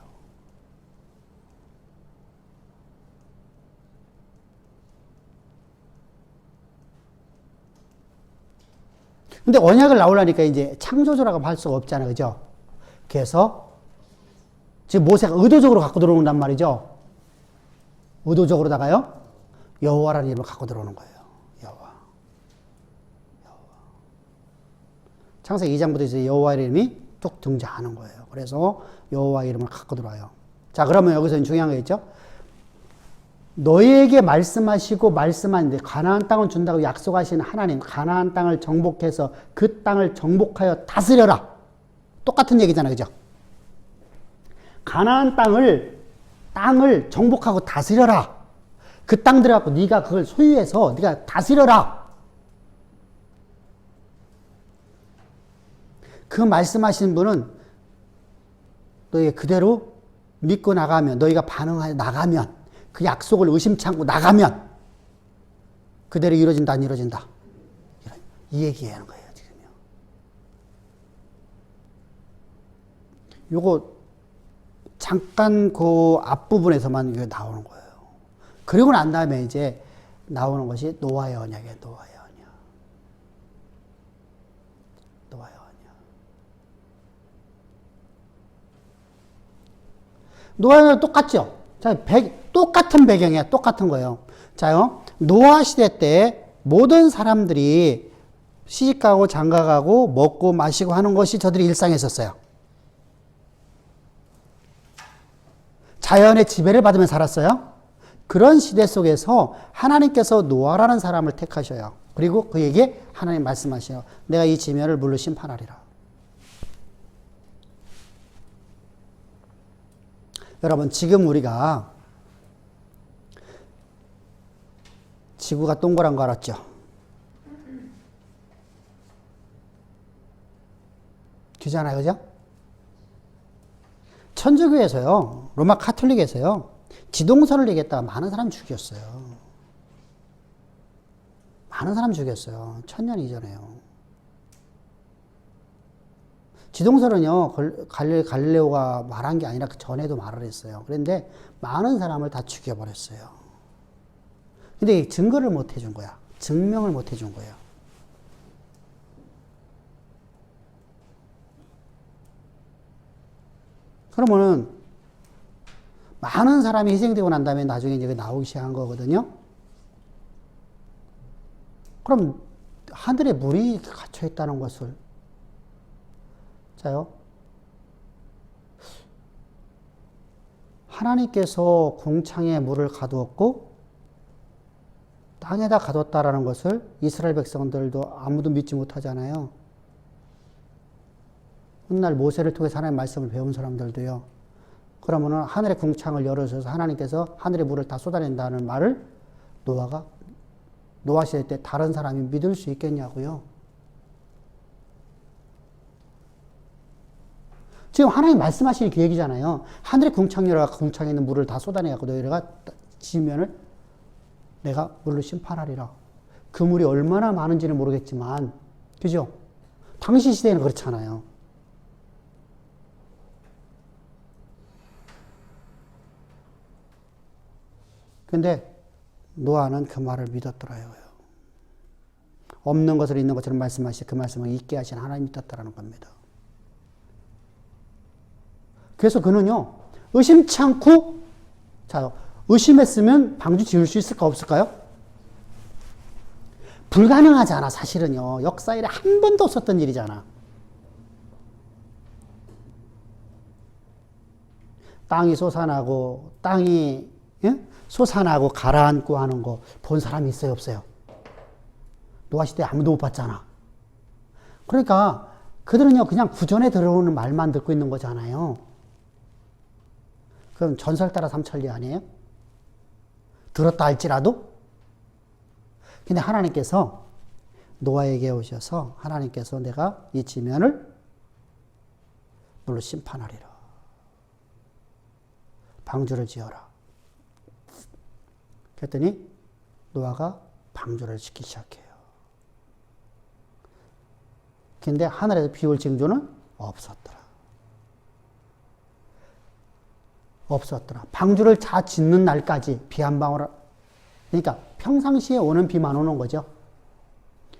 근데 언약을 나오려니까 이제 창조주라고 할 수가 없잖아요. 그죠? 그래서 지금 모세가 의도적으로 갖고 들어온단 말이죠. 의도적으로다가요. 여호와라는 이름을 갖고 들어오는 거예요. 여호와. 창세기 2장부터 이제 여호와 이름이 뚝 등장하는 거예요. 그래서 여호와 이름을 갖고 들어와요. 자, 그러면 여기서 중요한 거 있죠? 너희에게 말씀하시고 말씀하는데 가나안 땅을 준다고 약속하신 하나님, 가나안 땅을 정복해서 그 땅을 정복하여 다스려라. 똑같은 얘기잖아요. 그죠? 가나안 땅을 정복하고 다스려라. 그 땅 들어가고 네가 그걸 소유해서 네가 다스려라. 그 말씀하시는 분은 너희가 그대로 믿고 나가면, 너희가 반응하여 나가면, 그 약속을 의심치 않고 나가면 그대로 이루어진다, 안 이루어진다. 이 얘기하는 거예요, 지금요. 요거 잠깐 그 앞부분에서만 이게 나오는 거예요. 그리고 난 다음에 이제 나오는 것이 노아의 언약이에요, 노아의 언약. 노아의 언약. 노아의 언약 똑같죠? 자, 똑같은 배경이야. 똑같은 거예요. 자요. 노아 시대 때 모든 사람들이 시집가고 장가가고 먹고 마시고 하는 것이 저들이 일상이었어요. 자연의 지배를 받으며 살았어요. 그런 시대 속에서 하나님께서 노아라는 사람을 택하셔요. 그리고 그에게 하나님 말씀하셔요. 내가 이 지면을 물로 심판하리라. 여러분, 지금 우리가 지구가 동그란 거 알았죠? 그잖아요, 그죠? 천주교에서요, 로마 카톨릭에서요, 지동설을 얘기했다가 많은 사람 죽였어요. 많은 사람 죽였어요. 1000년 이전에요. 지동설은요, 갈릴레오가 말한 게 아니라 그 전에도 말을 했어요. 그런데 많은 사람을 다 죽여버렸어요. 근데 증거를 못 해준 거야. 증명을 못 해준 거예요. 그러면은 많은 사람이 희생되고 난 다음에 나중에 이제 나오기 시작한 거거든요. 그럼 하늘에 물이 갇혀 있다는 것을, 자요, 하나님께서 궁창에 물을 가두었고 땅에다 가뒀다라는 것을 이스라엘 백성들도 아무도 믿지 못하잖아요. 훗날 모세를 통해서 하나님의 말씀을 배운 사람들도요. 그러면은 하늘의 궁창을 열어줘서 하나님께서 하늘의 물을 다 쏟아낸다는 말을 노아 시대 때 다른 사람이 믿을 수 있겠냐고요. 지금 하나님 말씀하시는 그 얘기잖아요. 하늘의 궁창 열어가 궁창에 있는 물을 다 쏟아내갖고 너희가 지면을 내가 물로 심판하리라. 그 물이 얼마나 많은지는 모르겠지만, 그죠? 당시 시대에는 그렇잖아요. 근데 노아는 그 말을 믿었더라고요. 없는 것을 있는 것처럼 말씀하시 그 말씀을 있게 하신 하나님 믿었다라는 겁니다. 그래서 그는요, 의심치 않고, 자, 의심했으면 방주 지을 수 있을까, 없을까요? 불가능하잖아, 사실은요. 역사 일에 한 번도 없었던 일이잖아. 땅이 솟아나고, 솟아나고 가라앉고 하는 거 본 사람이 있어요, 없어요? 노아 시대에 아무도 못 봤잖아. 그러니까 그들은요, 그냥 구전에 들어오는 말만 듣고 있는 거잖아요. 그럼 전설 따라 삼천리 아니에요? 들었다 할지라도? 근데 하나님께서 노아에게 오셔서 하나님께서 내가 이 지면을 물로 심판하리라. 방주를 지어라. 그랬더니 노아가 방주를 짓기 시작해요. 근데 하늘에서 비 올 징조는 없었더라. 방주를 다 짓는 날까지 비 한 방울, 그러니까 평상시에 오는 비만 오는 거죠.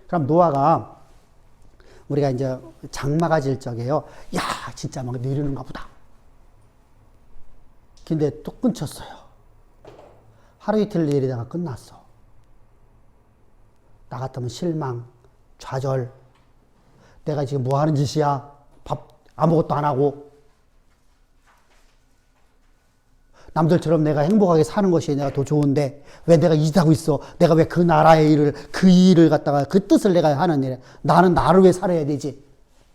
그럼 노아가 우리가 이제 장마가 질 적에요. 야, 진짜 막 내리는가 보다. 근데 또 끊쳤어요. 하루 이틀 내리다가 끝났어. 나 같으면 실망, 좌절. 내가 지금 뭐 하는 짓이야? 밥 아무것도 안 하고. 남들처럼 내가 행복하게 사는 것이 내가 더 좋은데 왜 내가 이 짓 하고 있어? 내가 왜 그 나라의 일을, 그 일을 갖다가 그 뜻을 내가 하는 일에 나는 나를 왜 살아야 되지?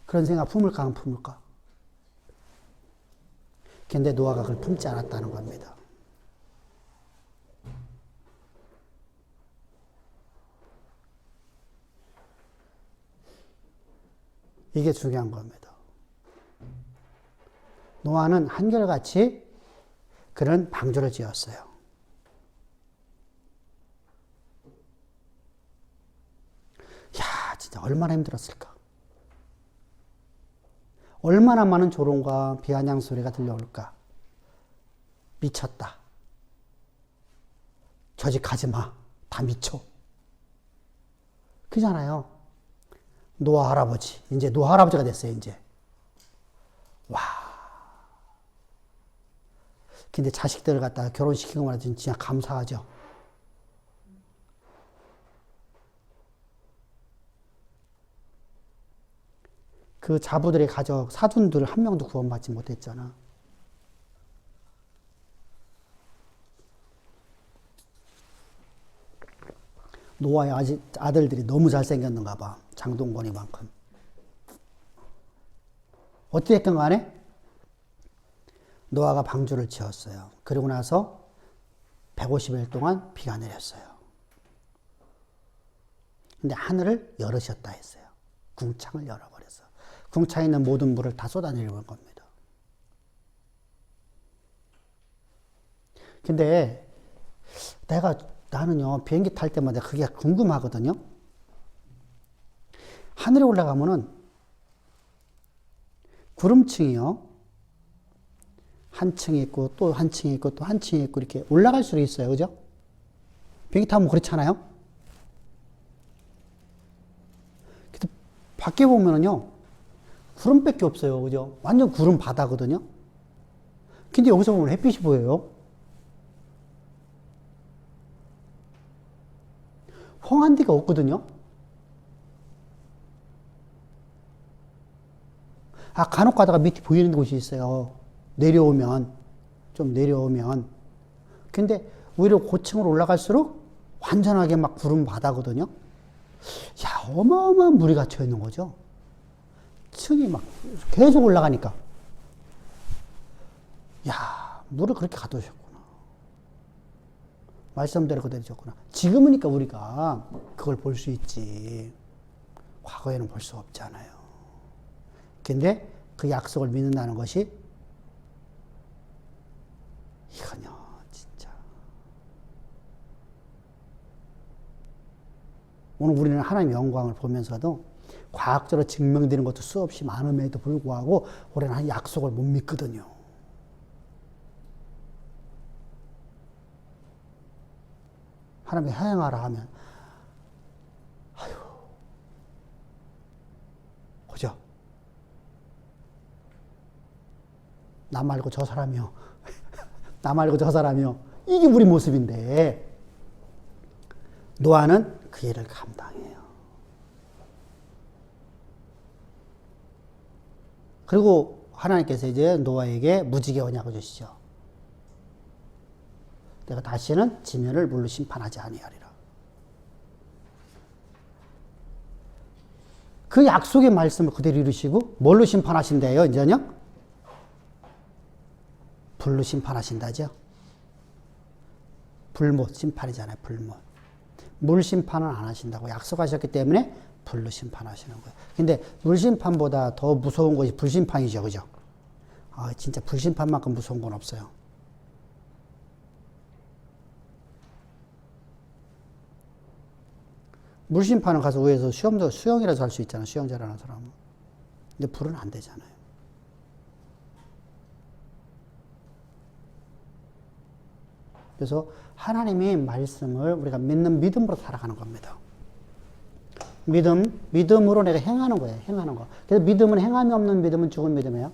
그런 생각 품을까 안 품을까? 근데 노아가 그걸 품지 않았다는 겁니다. 이게 중요한 겁니다. 노아는 한결같이 그런 방주를 지었어요. 야, 진짜 얼마나 힘들었을까? 얼마나 많은 조롱과 비아냥 소리가 들려올까? 미쳤다. 저 집 가지 마. 다 미쳐. 그잖아요. 노아 할아버지. 이제 노아 할아버지가 됐어요, 이제. 와. 근데 자식들을 갖다가 결혼시킨 거만 진짜 감사하죠. 그 자부들의 가족, 사돈들 한 명도 구원받지 못했잖아. 노아의 아들들이 너무 잘생겼는가 봐. 장동건이만큼. 어찌됐든 간에 노아가 방주를 지었어요. 그리고 나서 150일 동안 비가 내렸어요. 근데 하늘을 열으셨다 했어요. 궁창을 열어버렸어. 궁창에 있는 모든 물을 다 쏟아내려는 겁니다. 근데 나는요, 비행기 탈 때마다 그게 궁금하거든요. 하늘에 올라가면은 구름층이요. 한 층이 있고 또 한 층이 있고 또 한 층이 있고 이렇게 올라갈 수도 있어요. 그죠? 비행기 타면 그렇잖아요. 근데 밖에 보면은요. 구름밖에 없어요. 그죠? 완전 구름 바다거든요. 근데 여기서 보면 햇빛이 보여요. 홍한 데가 없거든요. 간혹 가다가 밑에 보이는 곳이 있어요. 좀 내려오면. 근데 오히려 고층으로 올라갈수록 완전하게 막 구름 바다거든요. 야, 어마어마한 물이 갇혀 있는 거죠. 층이 막 계속 올라가니까. 야, 물을 그렇게 가두셨구나. 말씀대로 그대로 줬구나. 지금이니까 우리가 그걸 볼 수 있지. 과거에는 볼 수 없잖아요. 근데 그 약속을 믿는다는 것이 이건요, 진짜. 오늘 우리는 하나님의 영광을 보면서도 과학적으로 증명되는 것도 수없이 많음에도 불구하고 우리는 약속을 못 믿거든요. 하나님이 행하라 하면, 아유, 그죠? 나 말고 저 사람이요. 나 말고 저 사람이요. 이게 우리 모습인데, 노아는 그 일을 감당해요. 그리고 하나님께서 이제 노아에게 무지개 언약을 주시죠. 내가 다시는 지면을 물로 심판하지 아니하리라. 그 약속의 말씀을 그대로 이루시고 뭘로 심판하신대요, 이제는요? 불로 심판하신다죠. 불못 심판이잖아요, 불못. 물 심판은 안 하신다고 약속하셨기 때문에 불로 심판하시는 거예요. 근데 물 심판보다 더 무서운 것이 불 심판이죠, 그죠? 진짜 불 심판만큼 무서운 건 없어요. 물 심판은 가서 위에서 수영이라도 할 수 있잖아요, 수영 잘하는 사람은. 근데 불은 안 되잖아요. 그래서 하나님의 말씀을 우리가 믿는 믿음으로 살아가는 겁니다. 믿음으로 내가 행하는 거예요. 행하는 거. 그래서 믿음은 행함이 없는 믿음은 죽은 믿음이에요.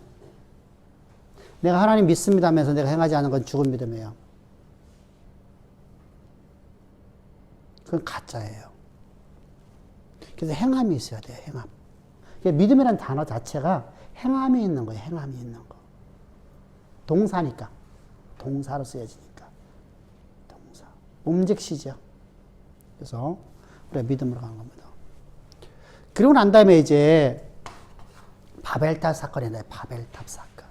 내가 하나님 믿습니다 하면서 내가 행하지 않은 건 죽은 믿음이에요. 그건 가짜예요. 그래서 행함이 있어야 돼요. 행함. 믿음이라는 단어 자체가 행함이 있는 거예요. 행함이 있는 거. 동사니까. 동사로 쓰여지니까. 동사. 움직시죠. 그래서 우리가 믿음으로 가는 겁니다. 그리고 난 다음에 이제 바벨탑 사건이 나요. 바벨탑 사건.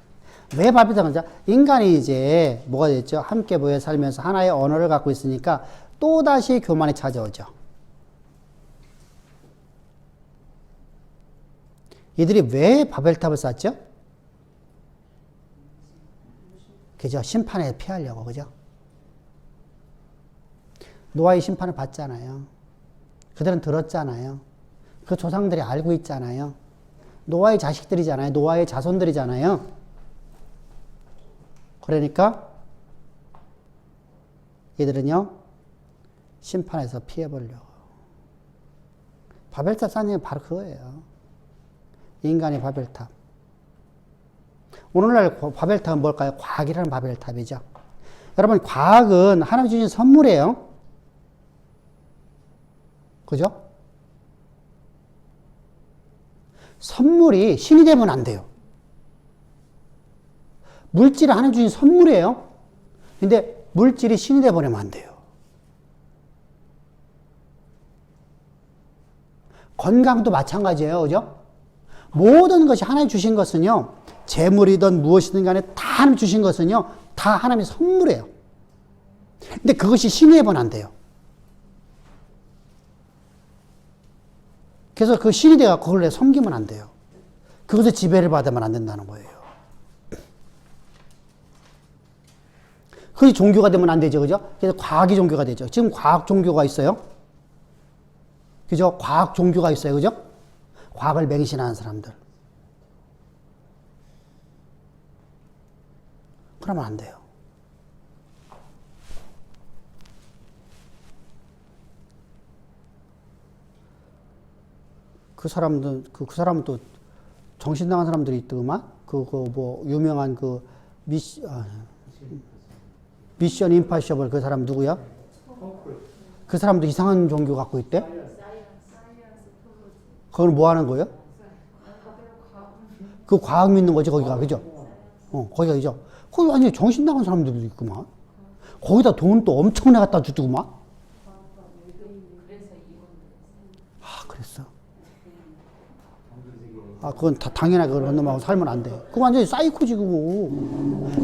왜 바벨탑이냐? 인간이 이제 뭐가 됐죠? 함께 모여 살면서 하나의 언어를 갖고 있으니까 또다시 교만이 찾아오죠. 이들이 왜 바벨탑을 쌓았죠? 그죠? 심판에 피하려고, 그죠? 노아의 심판을 받잖아요. 그들은 들었잖아요. 그 조상들이 알고 있잖아요. 노아의 자식들이잖아요. 노아의 자손들이잖아요. 그러니까 이들은요, 심판에서 피해보려고. 바벨탑 쌓는 게 바로 그거예요. 인간의 바벨탑. 오늘날 바벨탑은 뭘까요? 과학이라는 바벨탑이죠. 여러분, 과학은 하나님 주신 선물이에요. 그죠? 선물이 신이 되면 안 돼요. 물질은 하나님 주신 선물이에요. 근데 물질이 신이 되어버리면 안 돼요. 건강도 마찬가지예요. 그죠? 모든 것이 하나님 주신 것은요, 재물이든 무엇이든 간에 다 하나님 주신 것은요, 다 하나님의 선물이에요. 근데 그것이 신이 되면 안 돼요. 그래서 그 신이 돼서 그걸 내 섬기면 안 돼요. 그것에 지배를 받으면 안 된다는 거예요. 그게 종교가 되면 안 되죠. 그죠? 그래서 과학이 종교가 되죠. 지금 과학 종교가 있어요. 그죠? 과학 종교가 있어요. 그죠? 과학을 맹신하는 사람들. 그러면 안 돼요. 그 사람은 또 정신 나간 사람들이 있더만. 유명한 미션 임파서블 그 사람 누구야? 그 사람도 이상한 종교 갖고 있대? 그건 뭐 하는 거예요? 그 과학 믿는 거지, 거기가. 그죠? 거기가, 그죠? 거기 완전히 정신 나간 사람들도 있구만. 거기다 돈 또 엄청 내갖다 주더구만. 아, 그랬어? 아, 그건 다 당연하게 그런 놈하고 살면 안 돼. 그거 완전히 사이코지, 그거.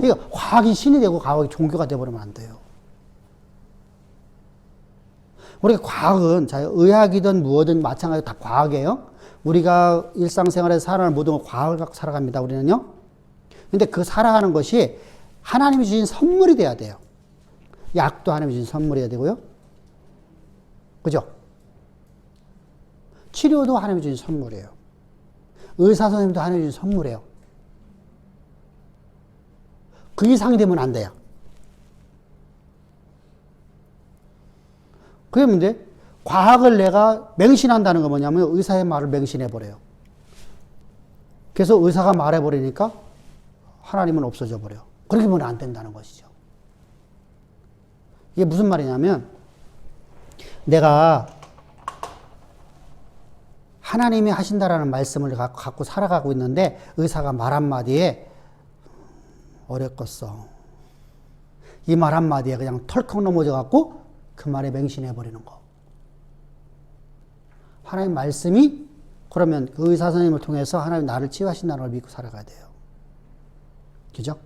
그러니까 과학이 신이 되고 과학이 종교가 돼버리면 안 돼요. 우리가 과학은, 의학이든 무엇든 마찬가지로 다 과학이에요. 우리가 일상생활에서 살아가는 모든 걸 과학을 갖고 살아갑니다, 우리는요. 근데 그 살아가는 것이 하나님이 주신 선물이 돼야 돼요. 약도 하나님이 주신 선물이어야 되고요. 그죠? 치료도 하나님이 주신 선물이에요. 의사 선생님도 하나님이 주신 선물이에요. 그 이상이 되면 안 돼요. 그게 문제? 과학을 내가 맹신한다는 건 뭐냐면 의사의 말을 맹신해버려요. 그래서 의사가 말해버리니까 하나님은 없어져 버려. 그렇게 보면 안 된다는 것이죠. 이게 무슨 말이냐면 내가 하나님이 하신다라는 말씀을 갖고 살아가고 있는데 의사가 말 한마디에 어렵겠어. 이 말 한마디에 그냥 털컥 넘어져 갖고 그 말에 맹신해버리는 거. 하나님 말씀이 그러면 그 의사 선생님을 통해서 하나님 나를 치유하신다는 걸 믿고 살아가야 돼요. 그죠?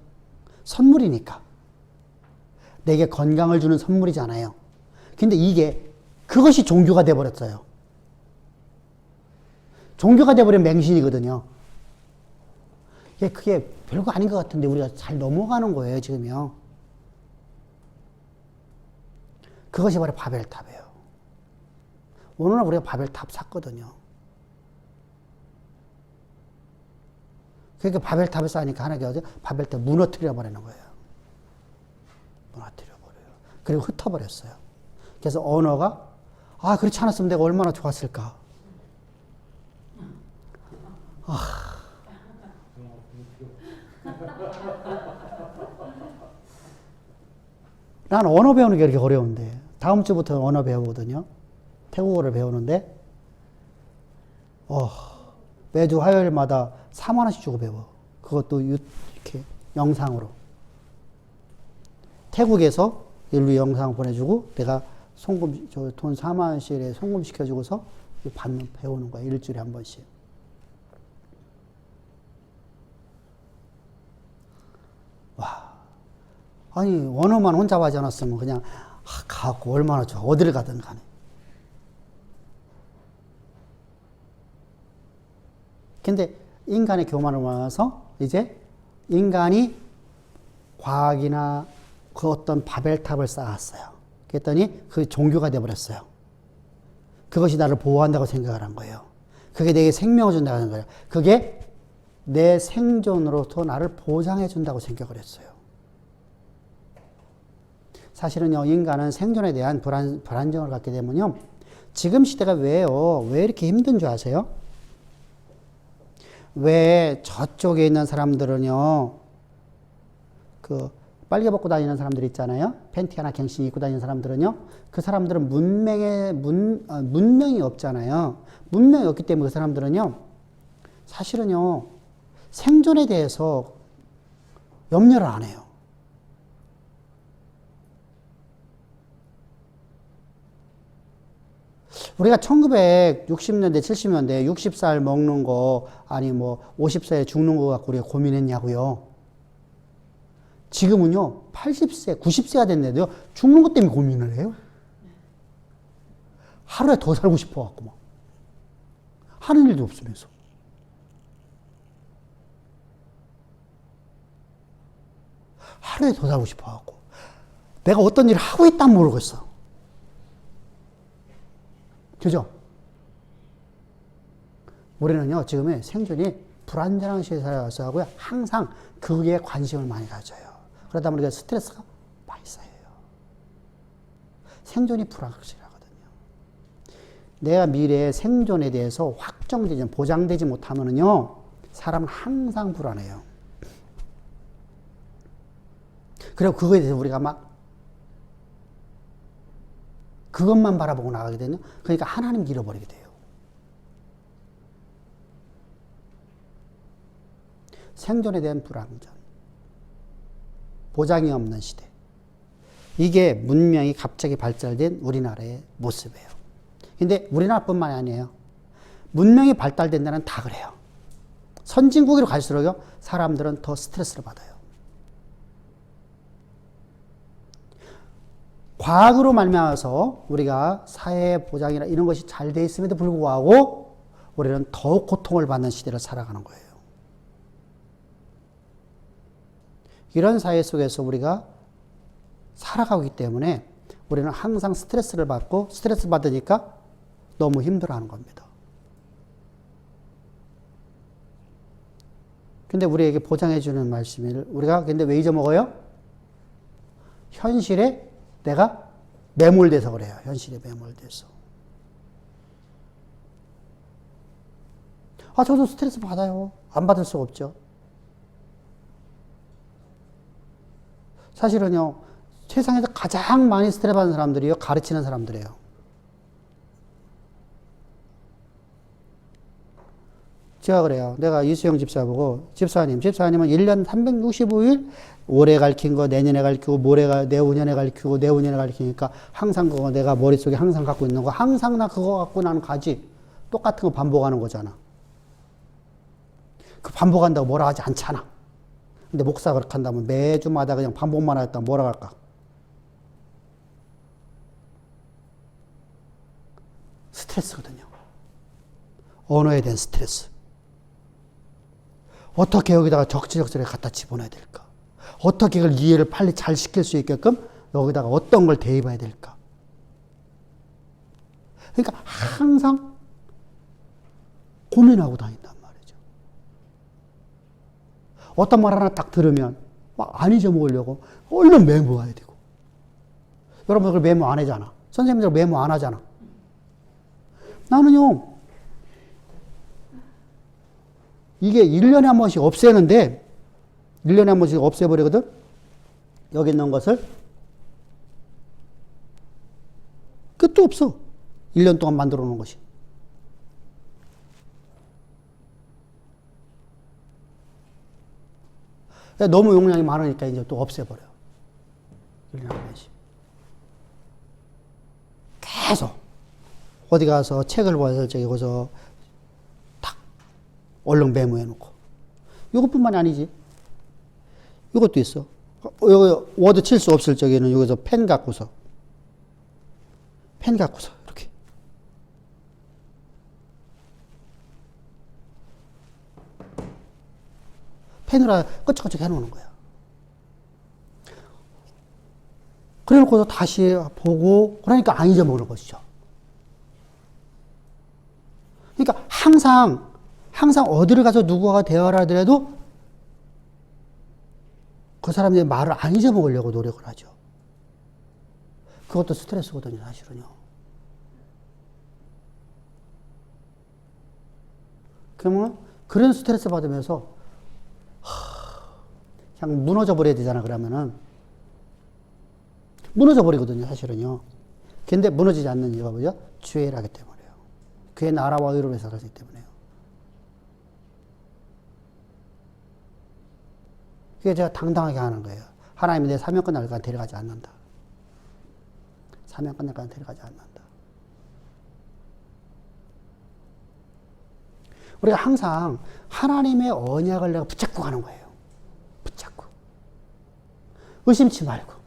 선물이니까. 내게 건강을 주는 선물이잖아요. 근데 그것이 종교가 돼버렸어요. 종교가 돼버린 맹신이거든요. 그게 별거 아닌 것 같은데 우리가 잘 넘어가는 거예요, 지금요. 그것이 바로 바벨탑이에요. 오늘날 우리가 바벨탑 샀거든요. 그러니까 바벨탑을 쌓으니까 하나님께 바벨탑 무너뜨려 버리는 거예요. 무너뜨려 버려요. 그리고 흩어버렸어요. 그래서 언어가 그렇지 않았으면 내가 얼마나 좋았을까. 난 언어 배우는 게 이렇게 어려운데. 다음 주부터 언어 배우거든요. 태국어를 배우는데, 매주 화요일마다 4만 원씩 주고 배워. 그것도 이렇게 영상으로. 태국에서 일부 영상 보내주고, 내가 돈 4만 원씩에 송금 시켜주고서 배우는 거야. 일주일에 한 번씩. 와. 아니, 언어만 혼자 하지 않았으면 그냥, 가고 얼마나 좋아. 어디를 가든 간에. 근데 인간의 교만을 모아서 이제 인간이 과학이나 그 어떤 바벨탑을 쌓았어요. 그랬더니 그 종교가 되어버렸어요. 그것이 나를 보호한다고 생각을 한 거예요. 그게 내게 생명을 준다고 하는 거예요. 그게 내 생존으로부터 나를 보장해 준다고 생각을 했어요. 사실은요, 인간은 생존에 대한 불안정을 갖게 되면요, 지금 시대가 왜 이렇게 힘든 줄 아세요? 왜 저쪽에 있는 사람들은요, 빨개 벗고 다니는 사람들 있잖아요. 팬티 하나 갱신 입고 다니는 사람들은요, 그 사람들은 문명이 없잖아요. 문명이 없기 때문에 그 사람들은요, 사실은요, 생존에 대해서 염려를 안 해요. 우리가 1960년대, 70년대 60살 먹는 거, 아니 50세에 죽는 거 갖고 우리가 고민했냐고요. 지금은요, 80세, 90세가 됐는데도 죽는 것 때문에 고민을 해요. 하루에 더 살고 싶어 갖고 막. 하는 일도 없으면서. 하루에 더 살고 싶어 갖고. 내가 어떤 일을 하고 있다면 모르겠어. 그죠? 우리는요, 지금의 생존이 불안정한 시대에 살아서 하고요, 항상 그게 관심을 많이 가져요. 그러다 보니까 스트레스가 많이 쌓여요. 생존이 불확실하거든요. 내가 미래의 생존에 대해서 보장되지 못하면요, 사람은 항상 불안해요. 그리고 그거에 대해서 우리가 막 그것만 바라보고 나가게 되면, 그러니까 하나님 잃어버리게 돼요. 생존에 대한 불안전, 보장이 없는 시대. 이게 문명이 갑자기 발달된 우리나라의 모습이에요. 근데 우리나라뿐만이 아니에요. 문명이 발달된 데는 다 그래요. 선진국으로 갈수록요, 사람들은 더 스트레스를 받아요. 과학으로 말미암아서 우리가 사회 보장이나 이런 것이 잘 돼 있음에도 불구하고 우리는 더욱 고통을 받는 시대를 살아가는 거예요. 이런 사회 속에서 우리가 살아가기 때문에 우리는 항상 스트레스를 받고, 스트레스 받으니까 너무 힘들어하는 겁니다. 근데 우리에게 보장해주는 말씀을 우리가 근데 왜 잊어먹어요? 현실에 내가 매몰돼서 그래요. 현실에 매몰돼서. 저도 스트레스 받아요. 안 받을 수 없죠. 사실은요, 세상에서 가장 많이 스트레스 받는 사람들이요, 가르치는 사람들이에요. 제가 그래요. 내가 이수영 집사 보고, 집사님은 1년 365일 올해 가르친 거 내년에 가르치고, 내후년에 가르치고, 내후년에 가르치니까 항상 그거 내가 머릿속에 항상 갖고 있는 거, 항상 나 그거 갖고 나는 가지. 똑같은 거 반복하는 거잖아. 그 반복한다고 뭐라 하지 않잖아. 근데 목사가 그렇게 한다면 매주마다 그냥 반복만 하였다면 뭐라 할까? 스트레스거든요. 언어에 대한 스트레스. 어떻게 여기다가 적지적절하게 갖다 집어넣어야 될까? 어떻게 그걸 이해를 빨리 잘 시킬 수 있게끔 여기다가 어떤 걸 대입해야 될까? 그러니까 항상 고민하고 다닌단 말이죠. 어떤 말 하나 딱 들으면 막 안 잊어먹으려고 얼른 메모해야 되고. 여러분 그걸 메모 안 하잖아. 선생님들 메모 안 하잖아. 나는요, 이게 1년에 한 번씩 없애는데 1년에 한 번씩 없애버리거든. 여기 있는 것을 끝도 없어. 1년 동안 만들어 놓은 것이. 너무 용량이 많으니까 이제 또 없애버려. 1년에 한 번씩. 계속 어디 가서 책을 봐서 저기 거기서 탁 얼른 메모해 놓고. 이것뿐만이 아니지. 이것도 있어. 여기 워드 칠 수 없을 적에는 여기서 펜 갖고서 이렇게 펜으로 끄적끄적 해놓는 거야. 그래 놓고서 다시 보고 그러니까 안 잊어먹는 것이죠. 그러니까 항상 어디를 가서 누구와 대화를 하더라도 그 사람의 말을 안 잊어먹으려고 노력을 하죠. 그것도 스트레스거든요, 사실은요. 그러면 그런 스트레스 받으면서 그냥 무너져 버려야 되잖아, 그러면은. 무너져 버리거든요, 사실은요. 근데 무너지지 않는 이유가 뭐죠? 주의 일을 하기 때문에요. 그의 나라와 의로움에 살았기 때문에요. 그게 제가 당당하게 하는 거예요. 하나님이 내 사명 끝날 때까지 데려가지 않는다. 사명 끝날 때까지 데려가지 않는다. 우리가 항상 하나님의 언약을 내가 붙잡고 가는 거예요. 붙잡고. 의심치 말고.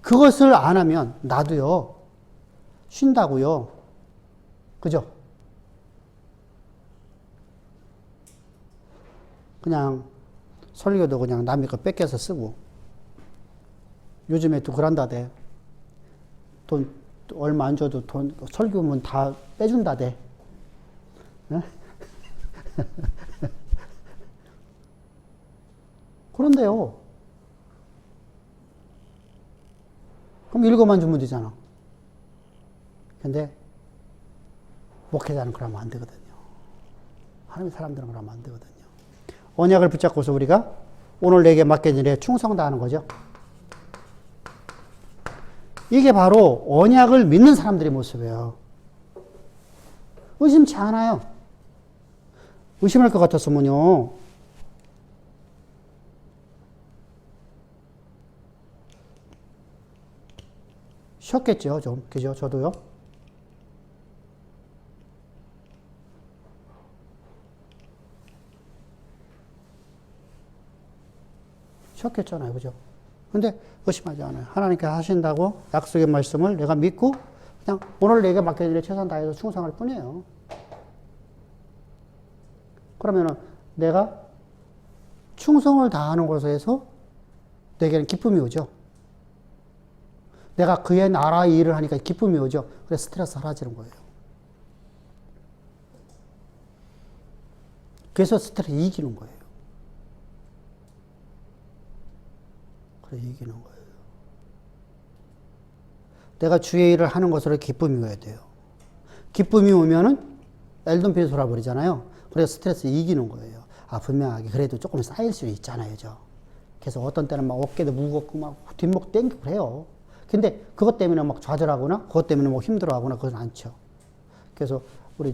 그것을 안 하면 나도요, 쉰다고요. 그죠? 그냥 설교도 그냥 남의 거 뺏겨서 쓰고. 요즘에 또 그런다대. 돈 얼마 안 줘도 설교면 다 빼준다대. 네? 그런데요. 그럼 읽어만 주면 되잖아. 근데 목회자는 그러면 안 되거든요. 하나님의 사람들은 그러면 안 되거든요. 언약을 붙잡고서 우리가 오늘 내게 맡겨진 일에 충성 다하는 거죠. 이게 바로 언약을 믿는 사람들의 모습이에요. 의심치 않아요. 의심할 것 같았으면요. 쉬었겠죠, 좀. 그죠? 저도요. 쉬었겠잖아요. 그죠? 근데 의심하지 않아요. 하나님께서 하신다고 약속의 말씀을 내가 믿고 그냥 오늘 내게 맡겨진 일에 최선 다해서 충성할 뿐이에요. 그러면은 내가 충성을 다하는 곳에서 내게는 기쁨이 오죠. 내가 그의 나라의 일을 하니까 기쁨이 오죠. 그래서 스트레스 사라지는 거예요. 그래서 스트레스 이기는 거예요. 그래, 이기는 거예요. 내가 주의 일을 하는 것으로 기쁨이 오야 돼요. 기쁨이 오면은 엘든필 돌아버리잖아요. 그래서 스트레스 이기는 거예요. 아, 분명하게 그래도 조금 쌓일 수 있잖아요. 그래서 어떤 때는 막 어깨도 무겁고 막 뒷목 땡기고 그래요. 근데 그것 때문에 막 좌절하거나 그것 때문에 뭐 힘들어하거나 그건 않죠. 그래서 우리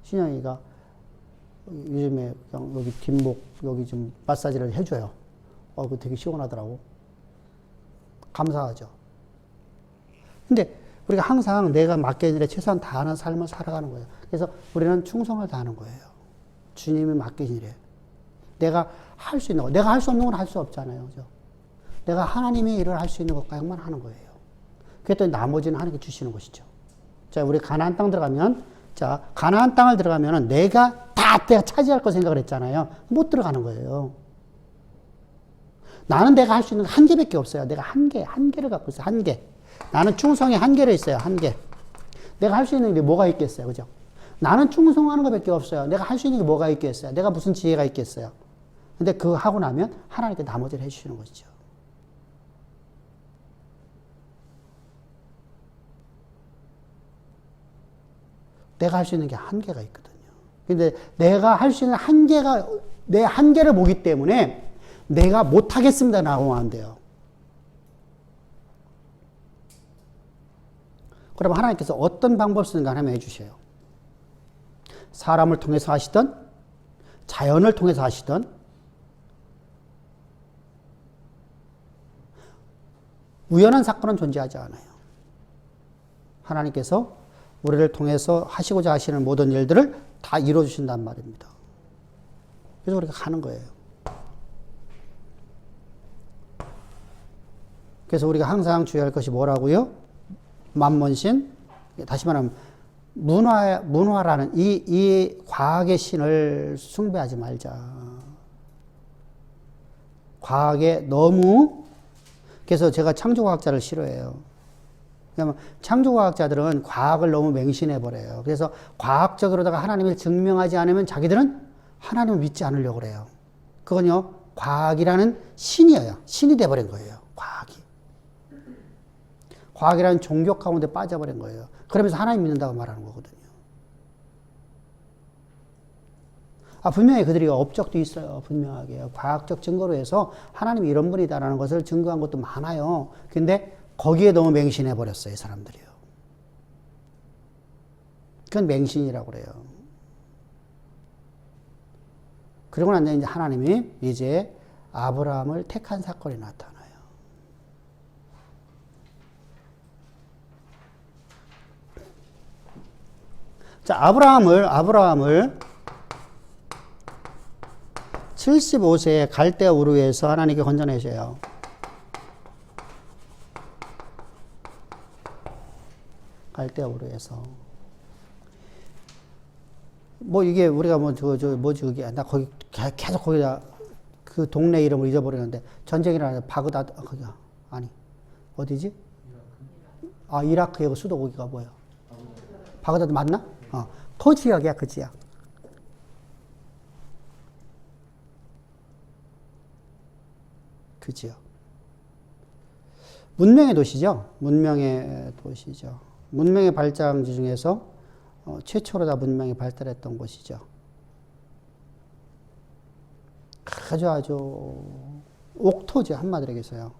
신영이가 요즘에 그냥 여기 뒷목 여기 좀 마사지를 해줘요. 그거 되게 시원하더라고. 감사하죠. 근데 우리가 항상 내가 맡겨진 일에 최소한 다하는 삶을 살아가는 거예요. 그래서 우리는 충성을 다하는 거예요. 주님이 맡겨진 일에. 내가 할 수 있는 거. 내가 할 수 없는 건 할 수 없잖아요. 그죠? 내가 하나님의 일을 할 수 있는 것까지만 하는 거예요. 그랬더니 나머지는 하나님께 주시는 것이죠. 자, 우리 가나안 땅 들어가면, 자, 가나안 땅을 들어가면은 내가 차지할 거 생각을 했잖아요. 못 들어가는 거예요. 나는 내가 할 수 있는 거 한 개밖에 없어요. 내가 한계를 갖고 있어요. 한계. 나는 충성의 한계를 있어요. 한계. 내가 할 수 있는 게 뭐가 있겠어요. 그죠? 나는 충성하는 것밖에 없어요. 내가 할 수 있는 게 뭐가 있겠어요. 내가 무슨 지혜가 있겠어요. 근데 그거 하고 나면 하나님께 나머지를 해주시는 것이죠. 내가 할 수 있는 게 한계가 있거든요. 근데 내가 할 수 있는 한계가, 내 한계를 보기 때문에 내가 못하겠습니다 라고 하면 안 돼요. 그럼 하나님께서 어떤 방법 쓰는가 하나님 해주셔요. 사람을 통해서 하시든 자연을 통해서 하시든 우연한 사건은 존재하지 않아요. 하나님께서 우리를 통해서 하시고자 하시는 모든 일들을 다 이루어주신단 말입니다. 그래서 우리가 가는 거예요. 그래서 우리가 항상 주의할 것이 뭐라고요? 만몬신, 다시 말하면 문화라는 이 과학의 신을 숭배하지 말자. 과학에 너무, 그래서 제가 창조과학자를 싫어해요. 왜냐하면 창조과학자들은 과학을 너무 맹신해버려요. 그래서 과학적으로다가 하나님을 증명하지 않으면 자기들은 하나님을 믿지 않으려고 그래요. 그건요, 과학이라는 신이에요. 신이 돼버린 거예요, 과학이. 과학이라는 종교 가운데 빠져버린 거예요. 그러면서 하나님 믿는다고 말하는 거거든요. 분명히 그들이 업적도 있어요. 분명하게. 과학적 증거로 해서 하나님이 이런 분이다라는 것을 증거한 것도 많아요. 근데 거기에 너무 맹신해버렸어요, 이 사람들이요. 그건 맹신이라고 그래요. 그러고 난 다음에 이제 하나님이 이제 아브라함을 택한 사건이 나타나요. 자, 아브라함을 75세에 갈대 우르에서 하나님께 건져내셔요. 갈대 우르에서. 뭐 이게 우리가 뭐지 그게 나 거기 계속 거기다 그 동네 이름을 잊어버리는데 전쟁이라는 바그다드 거기가 아니 어디지? 이라크의 그 수도 거기가 뭐야? 바그다드 맞나? 그 지역이야, 그 지역. 그 지역. 문명의 도시죠. 문명의 도시죠. 문명의 발장지 중에서 최초로 다 문명이 발달했던 곳이죠. 아주 옥토죠, 한마디로 얘기해서요.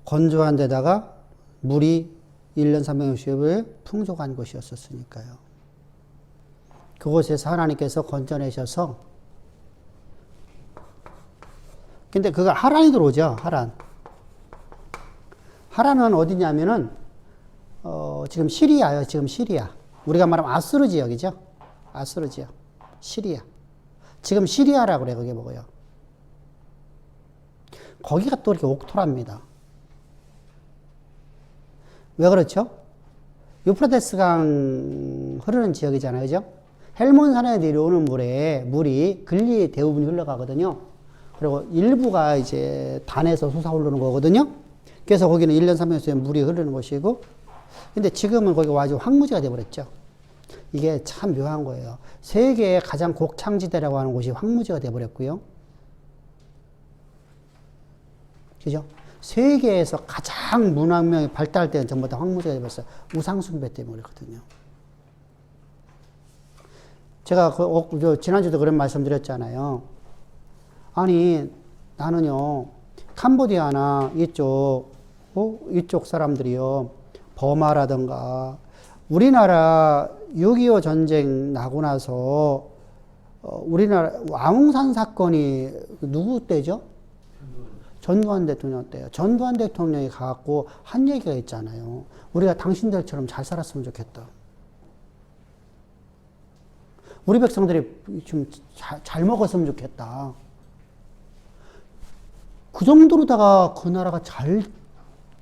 건조한 데다가 물이 1년 360일 풍족한 곳이었었으니까요. 그곳에서 하나님께서 건져내셔서, 근데 그가 하란이 들어오죠, 하란. 하란은 어디냐면은, 지금 시리아요, 지금 시리아. 우리가 말하면 아수르 지역이죠. 아수르 지역. 시리아. 지금 시리아라고 그래, 그게 뭐고요. 거기가 또 이렇게 옥토랍니다. 왜 그렇죠? 유프라테스 강 흐르는 지역이잖아요, 그죠? 헬몬산에 내려오는 물이 글리 대부분이 흘러가거든요. 그리고 일부가 이제 단에서 솟아오르는 거거든요. 그래서 거기는 1년 3년째 물이 흐르는 곳이고, 근데 지금은 거기가 아주 황무지가 되어버렸죠. 이게 참 묘한 거예요. 세계의 가장 곡창지대라고 하는 곳이 황무지가 되어버렸고요. 그죠? 세계에서 가장 문학명이 발달할 때는 전부 다 황무지가 되어버렸어요. 우상숭배 때문에 그렇거든요. 제가 지난주도 그런 말씀 드렸잖아요. 아니, 나는요, 캄보디아나 이쪽 사람들이요, 버마라든가, 우리나라 6.25 전쟁 나고 나서, 우리나라 아웅산 사건이 누구 때죠? 전두환 대통령 때요. 전두환 대통령이 가갖고 한 얘기가 있잖아요. 우리가 당신들처럼 잘 살았으면 좋겠다. 우리 백성들이 좀 잘 먹었으면 좋겠다. 그 정도로다가 그 나라가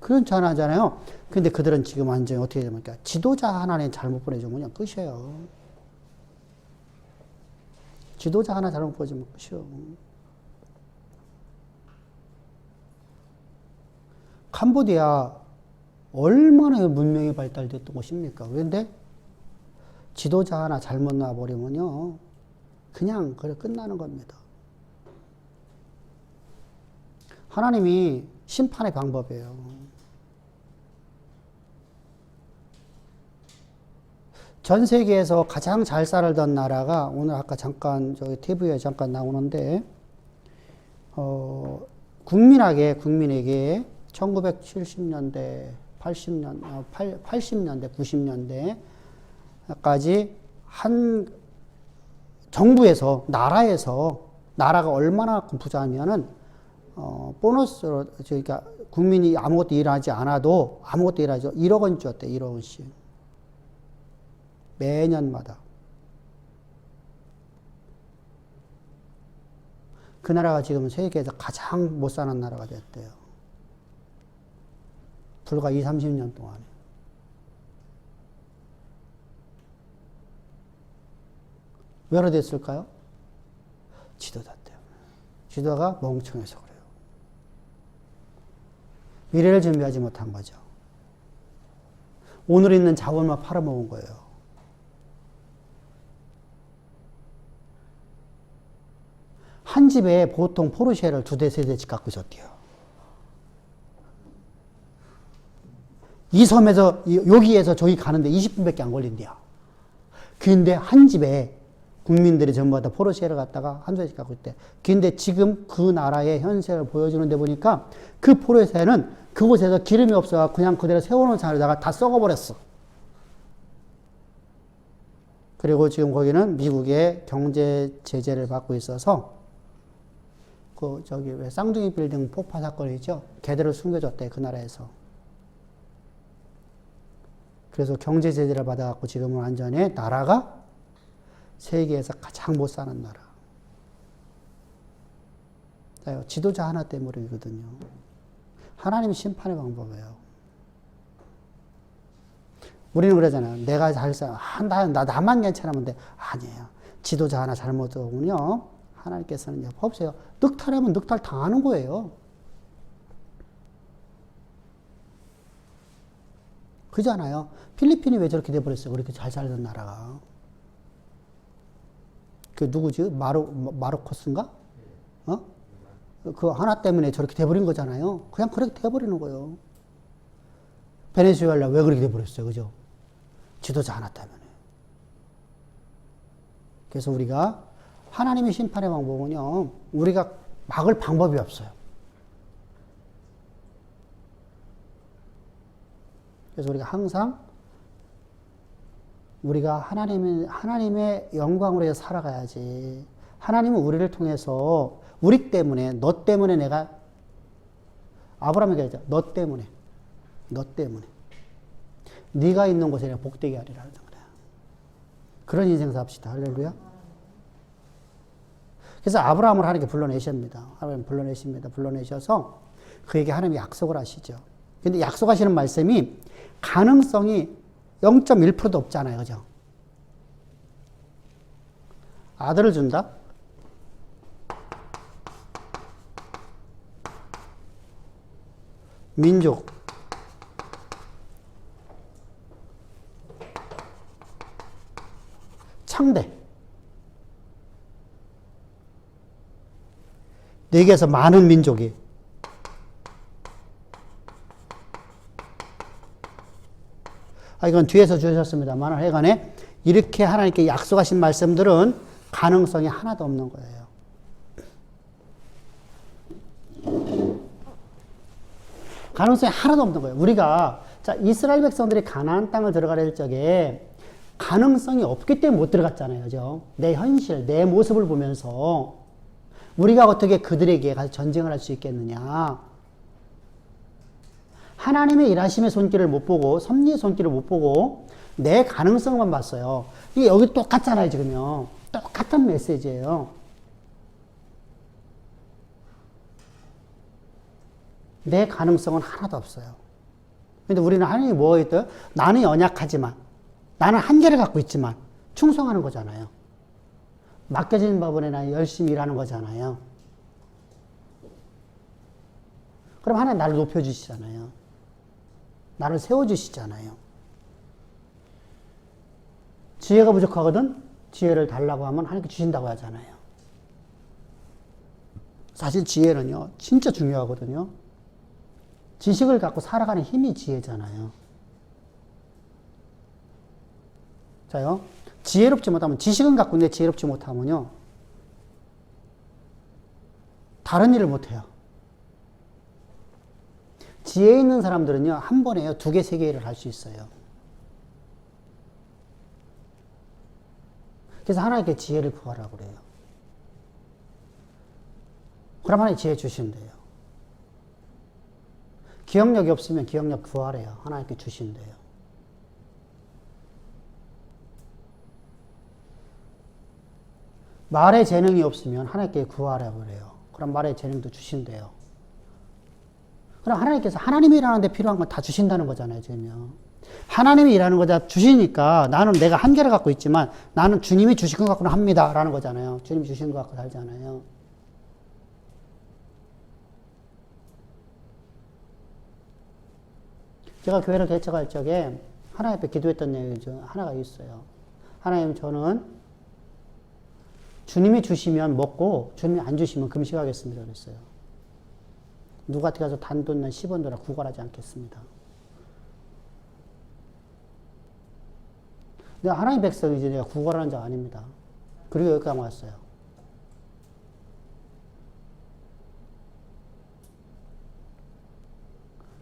그렇잖아요. 근데 그들은 지금 완전히 어떻게 됩니까? 지도자 하나는 잘못 보내주면 그냥 끝이에요. 지도자 하나 잘못 보내주면 끝이에요. 캄보디아 얼마나 문명이 발달됐던 곳입니까? 그런데 지도자 하나 잘못 놔버리면요, 그냥 그래 끝나는 겁니다. 하나님이 심판의 방법이에요. 전 세계에서 가장 잘 살던 나라가 오늘 아까 잠깐 저기 TV에 잠깐 나오는데 국민에게 1970년대, 80년대, 90년대까지 한 정부에서 나라가 얼마나 부자냐면은 보너스로 그러니까 국민이 아무것도 일하지 않아도 1억 원 줬대. 1억 원씩 매년마다. 그 나라가 지금 세계에서 가장 못 사는 나라가 됐대요. 불과 30년 동안에. 왜 그래 됐을까요? 지도자 때문에. 지도자가 멍청해서 그래요. 미래를 준비하지 못한 거죠. 오늘 있는 자원만 팔아먹은 거예요. 한 집에 보통 포르쉐를 2대, 3대씩 갖고 있었대요. 이 섬에서, 여기에서 저기 가는데 20분밖에 안 걸린대요. 근데 한 집에 국민들이 전부 다 포르쉐를 갖다가 한 대씩 갖고 있대. 근데 지금 그 나라의 현세를 보여주는데 보니까 그 포르쉐는 그곳에서 기름이 없어서 그냥 그대로 세워놓은 자리다가 다 썩어버렸어. 그리고 지금 거기는 미국의 경제 제재를 받고 있어서 저기 왜 쌍둥이 빌딩 폭파 사건이죠? 걔들을 숨겨줬대, 그 나라에서. 그래서 경제 제재를 받아갖고 지금은 완전히 나라가 세계에서 가장 못 사는 나라. 지도자 하나 때문이거든요. 하나님 심판의 방법이에요. 우리는 그러잖아요. 내가 잘 살, 나만 괜찮으면 돼. 아니에요. 지도자 하나 잘못하군요. 하나님께서는 없어요. 늑탈하면 늑탈 당하는 거예요. 그잖아요. 필리핀이 왜 저렇게 돼버렸어요? 그렇게 잘 살던 나라가. 그 누구지? 마르코스인가? 그 하나 때문에 저렇게 돼버린 거잖아요. 그냥 그렇게 돼버리는 거예요. 베네수엘라 왜 그렇게 돼버렸어요? 그죠? 지도자 하나 때문에. 그래서 우리가 하나님의 심판의 방법은요, 우리가 막을 방법이 없어요. 그래서 우리가 항상 우리가 하나님의 영광으로 해서 살아가야지. 하나님은 우리를 통해서 우리 때문에, 너 때문에 내가 아브라함에게 하죠. 너 때문에 네가 있는 곳에 내가 복되게 하리라 하는 거야. 그런 인생 삽시다. 할렐루야. 그래서 아브라함을 하나님께 불러내십니다. 하나님 불러내셔서 그에게 하나님이 약속을 하시죠. 근데 약속하시는 말씀이 가능성이 0.1%도 없잖아요. 그죠? 아들을 준다? 민족. 창대. 내게서 많은 민족이. 이건 뒤에서 주셨습니다만 하여간에 이렇게 하나님께 약속하신 말씀들은 가능성이 하나도 없는 거예요. 가능성이 하나도 없는 거예요. 우리가 자 이스라엘 백성들이 가나안 땅을 들어갈 적에 가능성이 없기 때문에 못 들어갔잖아요. 그죠? 내 현실, 내 모습을 보면서 우리가 어떻게 그들에게 가서 전쟁을 할 수 있겠느냐. 하나님의 일하심의 손길을 못 보고 섭리의 손길을 못 보고 내 가능성만 봤어요. 이게 여기 똑같잖아요. 지금요. 똑같은 메시지예요. 내 가능성은 하나도 없어요. 근데 우리는 하나님이 뭐가 있어요? 나는 연약하지만 나는 한계를 갖고 있지만 충성하는 거잖아요. 맡겨진 법원에 나 열심히 일하는 거잖아요. 그럼 하나님 나를 높여주시잖아요. 나를 세워주시잖아요. 지혜가 부족하거든 지혜를 달라고 하면 하나님께 주신다고 하잖아요. 사실 지혜는요 진짜 중요하거든요. 지식을 갖고 살아가는 힘이 지혜잖아요. 자요. 지혜롭지 못하면, 지식은 갖고 있는데 지혜롭지 못하면요. 다른 일을 못해요. 지혜 있는 사람들은요, 한 번에요, 2개, 3개 일을 할 수 있어요. 그래서 하나님께 지혜를 구하라고 그래요. 그럼 하나님 지혜 주신대요. 기억력이 없으면 기억력 구하래요. 하나님께 주신대요. 말의 재능이 없으면 하나님께 구하라고 그래요. 그럼 말의 재능도 주신대요. 그럼 하나님께서 하나님이 일하는 데 필요한 건 다 주신다는 거잖아요, 지금요. 하나님이 일하는 거 다 주시니까 나는 내가 한계를 갖고 있지만 나는 주님이 주신 것 갖고는 합니다. 라는 거잖아요. 주님이 주신 것 갖고 살잖아요. 제가 교회를 개척할 적에 하나님 앞에 기도했던 내용이 중 하나가 있어요. 하나님, 저는 주님이 주시면 먹고 주님이 안 주시면 금식하겠습니다. 그랬어요. 누구한테 가서 단돈이나 10원이나 구걸하지 않겠습니다. 내가 하나님 백성이지 내가 구걸하는 자 아닙니다. 그리고 여기까지 왔어요.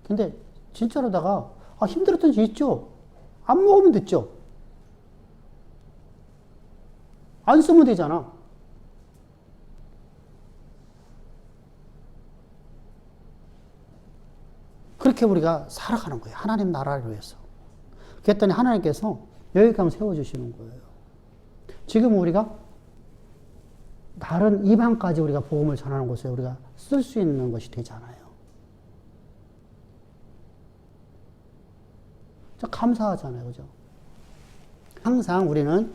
근데 진짜로다가 힘들었던 적 있죠. 안 먹으면 됐죠. 안 쓰면 되잖아. 그렇게 우리가 살아가는 거예요. 하나님 나라를 위해서. 그랬더니 하나님께서 여기까지 세워주시는 거예요. 지금 우리가 다른 이방까지 우리가 복음을 전하는 곳에 우리가 쓸 수 있는 것이 되잖아요. 감사하잖아요. 그죠? 항상 우리는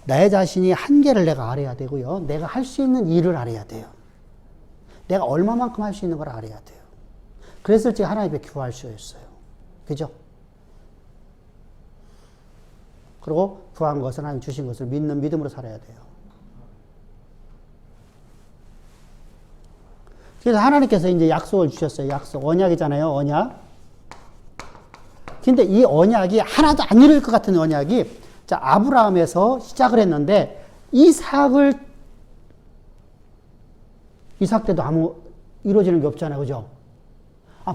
내 자신이 한계를 내가 알아야 되고요. 내가 할 수 있는 일을 알아야 돼요. 내가 얼마만큼 할 수 있는 걸 알아야 돼요. 그랬을 때 하나님 앞에 기도할 수 있어요. 그죠? 그리고 구한 것을 하나님 주신 것을 믿는 믿음으로 살아야 돼요. 그래서 하나님께서 이제 약속을 주셨어요. 약속. 언약이잖아요. 언약. 근데 이 언약이 하나도 안 이룰 것 같은 언약이, 자, 아브라함에서 시작을 했는데, 이삭 때도 아무 이루어지는 게 없잖아요. 그죠?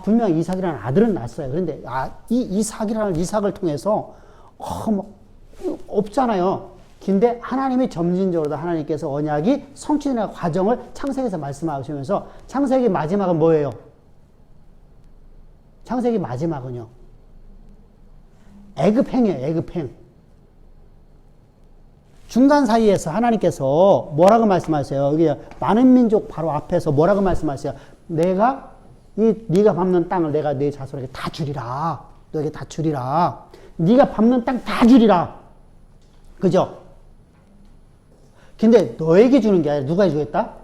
분명히 이삭이라는 아들은 낳았어요. 그런데, 이 이삭을 통해서, 없잖아요. 근데 하나님이 점진적으로 하나님께서 언약이 성취되는 과정을 창세기에서 말씀하시면서, 창세기 마지막은 뭐예요? 창세기 마지막은요. 애굽행이에요. 애굽행. 중간 사이에서 하나님께서 뭐라고 말씀하세요? 여기 많은 민족 바로 앞에서 뭐라고 말씀하세요? 네가 밟는 땅을 내가 네 자손에게 다 주리라. 너에게 다 주리라. 네가 밟는 땅 다 주리라. 그죠? 근데 너에게 주는 게 아니라 누가 주겠다?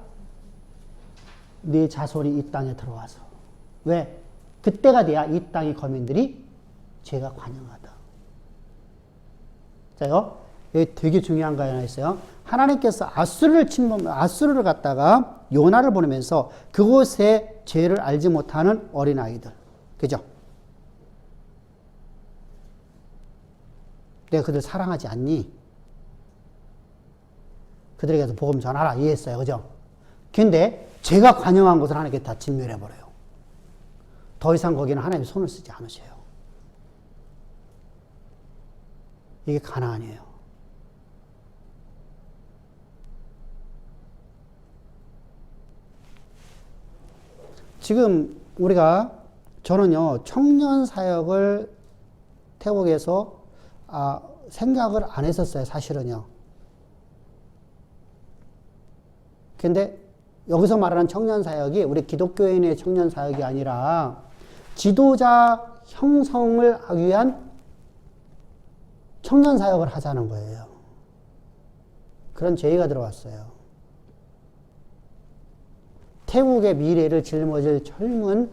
네 자손이 이 땅에 들어와서. 왜? 그때가 돼야 이 땅의 거민들이 죄가 관영하다. 자요, 여기 되게 중요한 거 하나 있어요. 하나님께서 아수르를 갖다가 요나를 보내면서 그곳에 죄를 알지 못하는 어린아이들. 그죠? 내가 그들 사랑하지 않니? 그들에게서 복음 전하라. 이해했어요. 그죠? 근데 죄가 관영한 곳을 하나님께 다 진멸해버려요. 더 이상 거기는 하나님이 손을 쓰지 않으셔요. 이게 가나안이에요. 지금 저는요, 청년 사역을 태국에서 생각을 안 했었어요, 사실은요. 근데 여기서 말하는 청년 사역이 우리 기독교인의 청년 사역이 아니라 지도자 형성을 위한 청년 사역을 하자는 거예요. 그런 제의가 들어왔어요. 태국의 미래를 짊어질 젊은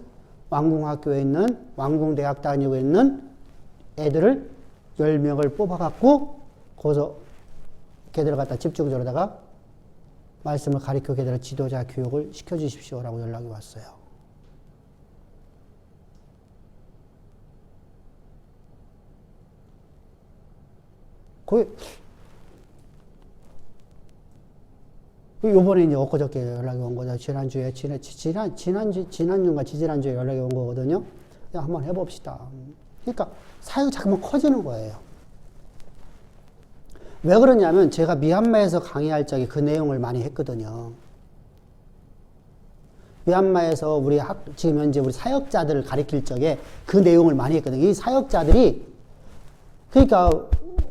왕궁학교에 있는, 왕궁대학 다니고 있는 애들을 10명을 뽑아갖고, 거기서 걔들을 갖다 집중적으로다가 말씀을 가르쳐 걔들을 지도자 교육을 시켜주십시오라고 연락이 왔어요. 거의, 요번에 이제 엊그저께 연락이 온 거죠. 지난주인가 지지난주에 연락이 온 거거든요. 야, 한번 해봅시다. 그러니까 사역이 자꾸만 커지는 거예요. 왜 그러냐면 제가 미얀마에서 강의할 적에 그 내용을 많이 했거든요. 미얀마에서 지금 현재 우리 사역자들을 가리킬 적에 그 내용을 많이 했거든요. 이 사역자들이, 그러니까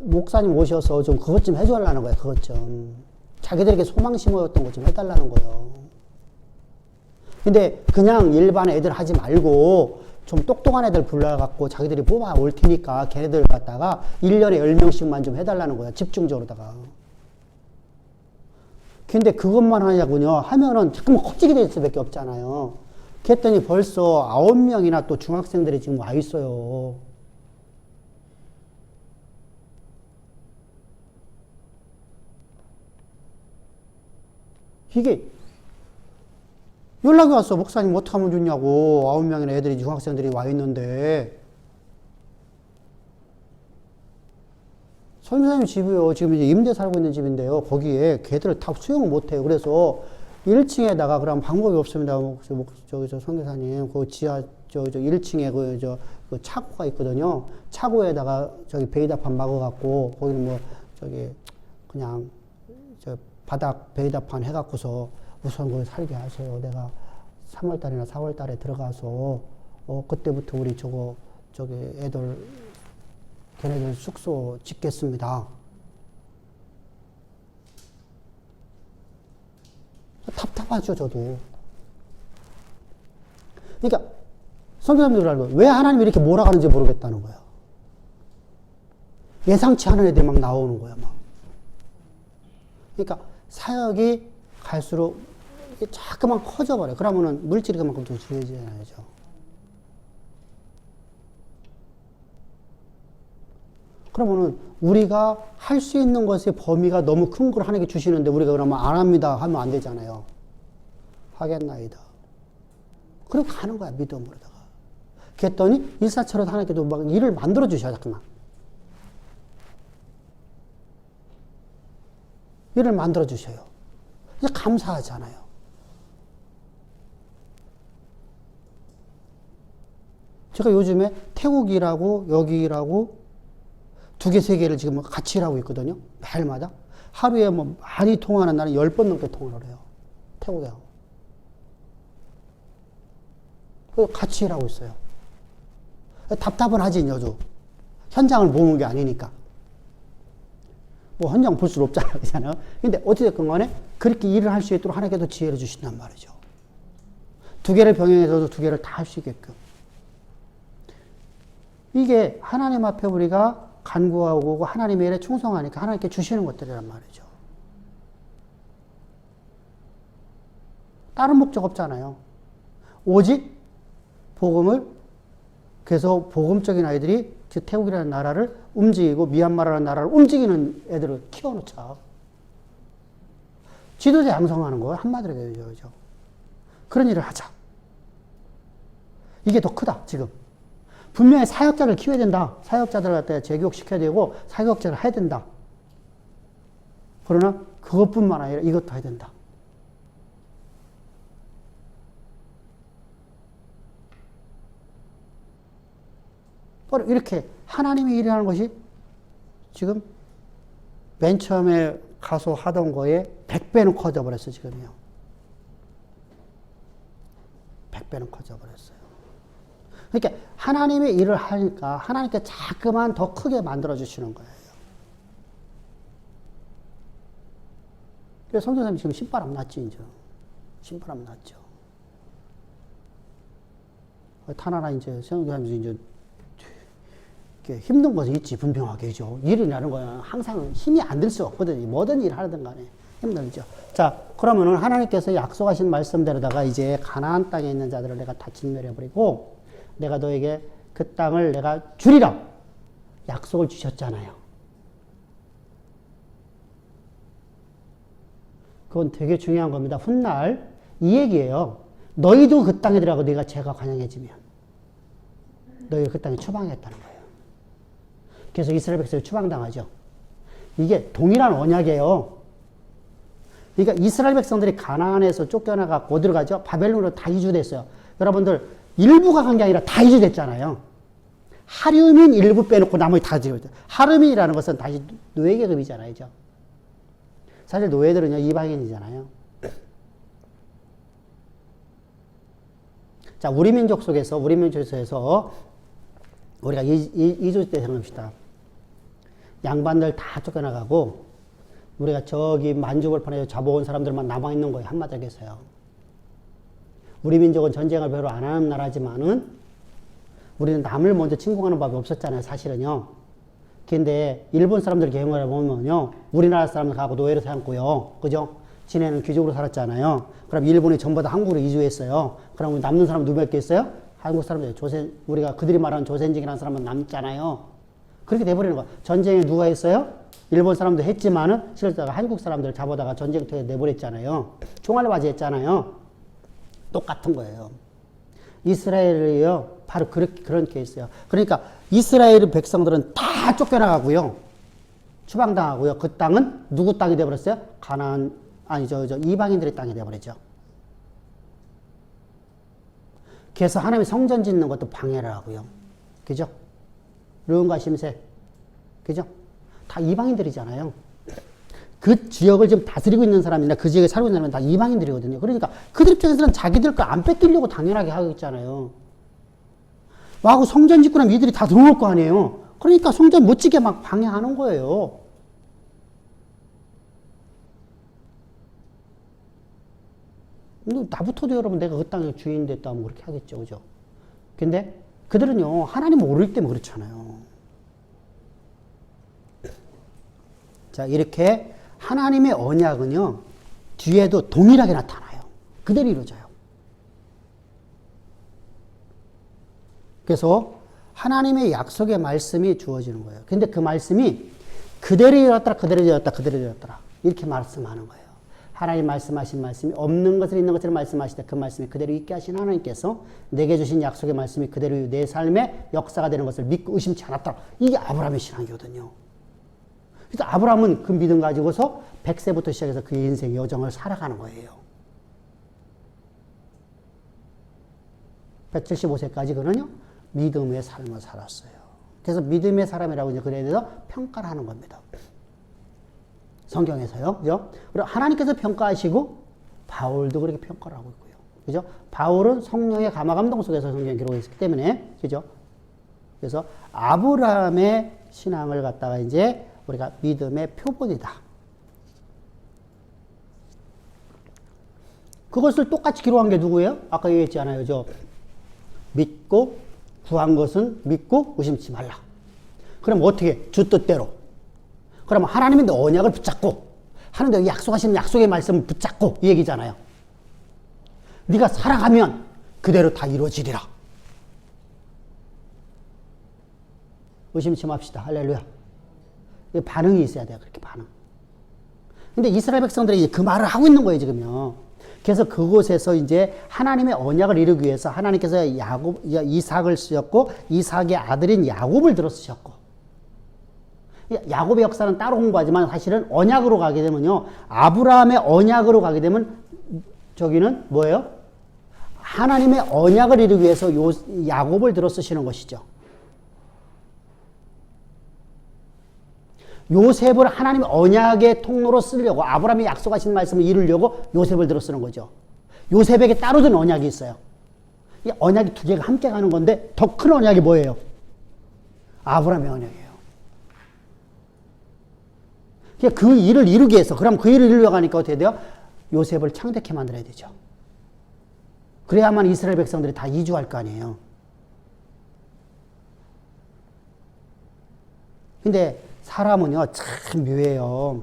목사님 오셔서 좀 그것 좀 해주려는 거예요. 그것 좀. 자기들에게 소망 심어줬던 것 좀 해달라는 거예요. 근데 그냥 일반 애들 하지 말고 좀 똑똑한 애들 불러갖고 자기들이 뽑아올 테니까 걔네들 갖다가 1년에 10명씩만 좀 해달라는 거야. 집중적으로다가. 근데 그것만 하냐군요. 하면은 자꾸만 커지게 될 수밖에 없잖아요. 그랬더니 벌써 9명이나 또 중학생들이 지금 와 있어요. 이게 연락이 왔어. 목사님 어떻게 하면 좋냐고. 9명이나 애들이 중학생들이 와 있는데. 선생님 집이요. 지금 이제 임대 살고 있는 집인데요. 거기에 걔들을 다 수용을 못 해요. 그래서 1층에다가 그럼 방법이 없습니다. 저 선교사님. 그 지하, 1층에 그 차고가 있거든요. 차고에다가 베이다판 막아갖고, 거기는 그냥, 바닥 베이다판 해갖고서 우선 거기 살게 하세요. 내가 3월달이나 4월달에 들어가서, 그때부터 우리 애들, 걔네들 숙소 짓겠습니다. 답답하죠, 저도. 그러니까, 선교사님들 알고, 왜 하나님이 이렇게 몰아가는지 모르겠다는 거예요. 예상치 않은 애들이 막 나오는 거야, 막. 그러니까, 사역이 갈수록 자꾸만 커져버려요. 그러면은 물질이 그만큼 더 중요해져야죠. 그러면은 우리가 할 수 있는 것의 범위가 너무 큰 걸 하나님께 주시는데 우리가 그러면 안 합니다 하면 안 되잖아요. 하겠나이다. 그럼 가는 거야, 믿음으로다가. 그랬더니 일사처럼 하나님께도 막 일을 만들어 주셔, 자꾸만. 일을 만들어 주셔요. 이제 감사하잖아요. 제가 요즘에 태국 일하고 여기 일하고 2개, 3개를 지금 같이 일하고 있거든요. 매일마다. 하루에 뭐 많이 통화하는 날은 10번 넘게 통화를 해요. 태국하고. 그래서 같이 일하고 있어요. 답답은 하지, 여주. 현장을 보는 게 아니니까. 뭐 현장 볼 수는 없잖아요. 근데 어찌됐건 간에 그렇게 일을 할 수 있도록 하나님께서 지혜를 주신단 말이죠. 2개를 병행해서도 2개를 다 할 수 있게끔. 이게 하나님 앞에 우리가 간구하고 하나님의 일에 충성하니까 하나님께 주시는 것들이란 말이죠. 다른 목적 없잖아요. 오직 복음을, 그래서 복음적인 아이들이 태국이라는 나라를 움직이고 미얀마라는 나라를 움직이는 애들을 키워놓자. 지도자 양성하는 거 한마디로 되죠. 그런 일을 하자. 이게 더 크다, 지금. 분명히 사역자를 키워야 된다. 사역자들 갖다 재교육시켜야 되고 사역자를 해야 된다. 그러나 그것뿐만 아니라 이것도 해야 된다. 바로 이렇게 하나님이 일하는 것이 지금 맨 처음에 가서 하던 거에 100배는 커져버렸어, 지금요. 100배는 커져버렸어요. 그러니까 하나님의 일을 하니까 하나님께 자꾸만 더 크게 만들어주시는 거예요. 그래서 성전사님 지금 신바람 났지, 이제. 신바람 났죠. 타나나 이제 성전사님 이제 힘든 것이 있지, 분명하게. 그죠? 일이라는 거는 항상 힘이 안 들 수 없거든요. 뭐든 일 하든 간에 힘들죠. 자, 그러면은 하나님께서 약속하신 말씀대로다가 이제 가나안 땅에 있는 자들을 내가 다 진멸해버리고 내가 너에게 그 땅을 내가 주리라 약속을 주셨잖아요. 그건 되게 중요한 겁니다. 훗날 이 얘기예요. 너희도 그 땅에 들어가고 네가 죄가 관영해지면 너희가 그 땅에 추방했다는 거예요. 그래서 이스라엘 백성이 추방당하죠. 이게 동일한 언약이에요. 그러니까 이스라엘 백성들이 가나안에서 쫓겨나갖고 어디로 가죠? 바벨론으로 다 이주됐어요. 여러분들 일부가 간 게 아니라 다 이주됐잖아요. 하류민 일부 빼놓고 나머지 다 이주됐어요. 하류민이라는 것은 다시 노예계급이잖아요. 그죠? 사실 노예들은요, 이방인이잖아요. 자, 우리 민족 속에서 우리가 이주 때 생각합시다. 양반들 다 쫓겨나가고 우리가 저기 만주벌판에서 잡아온 사람들만 남아있는 거예요. 한마디로 해서요. 우리 민족은 전쟁을 별로 안 하는 나라지만은 우리는 남을 먼저 침공하는 법이 없었잖아요. 사실은요. 근데 일본 사람들 경험을 보면요. 우리나라 사람들 가고 노예로 삼고요. 그죠? 지네는 귀족으로 살았잖아요. 그럼 일본이 전부 다 한국으로 이주했어요. 그럼 남는 사람 누구밖에 있어요? 한국 사람들, 우리가 그들이 말하는 조선직이라는 사람은 남잖아요. 그렇게 돼버리는 거야. 전쟁에 누가 했어요? 일본 사람도 했지만은 실제로 한국 사람들 잡아다가 전쟁터에 내버렸잖아요. 총알을 맞이했잖아요. 똑같은 거예요. 이스라엘이요. 바로 그런 케이스예요. 그러니까 이스라엘 백성들은 다 쫓겨나가고요. 추방당하고요. 그 땅은 누구 땅이 돼버렸어요? 가나안, 아니죠. 이방인들의 땅이 돼버리죠. 그래서 하나님이 성전 짓는 것도 방해를 하고요. 그죠? 르움과 심세. 그죠? 다 이방인들이잖아요. 그 지역을 지금 다스리고 있는 사람이나 그 지역에 살고 있는 사람은 다 이방인들이거든요. 그러니까 그들 입장에서는 자기들 거 안 뺏기려고 당연하게 하고 있잖아요. 와고 성전 짓고 나면 이들이 다 들어올 거 아니에요. 그러니까 성전 못 짓게 막 방해하는 거예요. 나부터도 여러분 내가 그 땅의 주인 됐다 하면 그렇게 하겠죠. 그죠? 근데 그들은요, 하나님 모르기 때문에 그렇잖아요. 자, 이렇게 하나님의 언약은요, 뒤에도 동일하게 나타나요. 그대로 이루어져요. 그래서 하나님의 약속의 말씀이 주어지는 거예요. 근데 그 말씀이 그대로 이루었더라, 그대로 이루었더라, 그대로 이루었더라. 이렇게 말씀하는 거예요. 하나님 말씀하신 말씀이 없는 것을 있는 것을 말씀하시되 그 말씀이 그대로 있게 하신 하나님께서 내게 주신 약속의 말씀이 그대로 내 삶의 역사가 되는 것을 믿고 의심치 않았더라. 이게 아브라함의 신앙이거든요. 그래서 아브라함은 그 믿음 가지고서 100세부터 시작해서 그의 인생 여정을 살아가는 거예요. 175세까지 그는요, 믿음의 삶을 살았어요. 그래서 믿음의 사람이라고 이제 그에 대해서 평가를 하는 겁니다. 성경에서요. 그죠? 그리고 하나님께서 평가하시고 바울도 그렇게 평가를 하고 있고요. 그죠? 바울은 성령의 감화 감동 속에서 성경 기록을 했기 때문에, 그죠? 그래서 아브라함의 신앙을 갖다가 이제 우리가 믿음의 표본이다. 그것을 똑같이 기록한 게 누구예요? 아까 얘기했잖아요. 믿고 구한 것은 믿고 의심치 말라. 그럼 어떻게? 주 뜻대로. 그러면 하나님이 너 언약을 붙잡고 하나님이 약속하신 약속의 말씀을 붙잡고 이 얘기잖아요. 네가 살아가면 그대로 다 이루어지리라. 의심치 맙시다. 할렐루야. 반응이 있어야 돼요. 그렇게 반응. 근데 이스라엘 백성들이 이제 그 말을 하고 있는 거예요, 지금요. 그래서 그곳에서 이제 하나님의 언약을 이루기 위해서 하나님께서 이삭을 쓰셨고, 이삭의 아들인 야곱을 들어 쓰셨고, 야곱의 역사는 따로 공부하지만 사실은 언약으로 가게 되면요, 아브라함의 언약으로 가게 되면 저기는 뭐예요? 하나님의 언약을 이루기 위해서 야곱을 들어 쓰시는 것이죠. 요셉을 하나님의 언약의 통로로 쓰려고, 아브라함이 약속하신 말씀을 이루려고 요셉을 들어 쓰는 거죠. 요셉에게 따로 든 언약이 있어요. 이 언약이 두 개가 함께 가는 건데 더 큰 언약이 뭐예요? 아브라함의 언약이에요. 그 일을 이루기 위해서, 그럼 그 일을 이루려고 하니까 어떻게 돼요? 요셉을 창대케 만들어야 되죠. 그래야만 이스라엘 백성들이 다 이주할 거 아니에요. 근데 사람은요, 참 묘해요.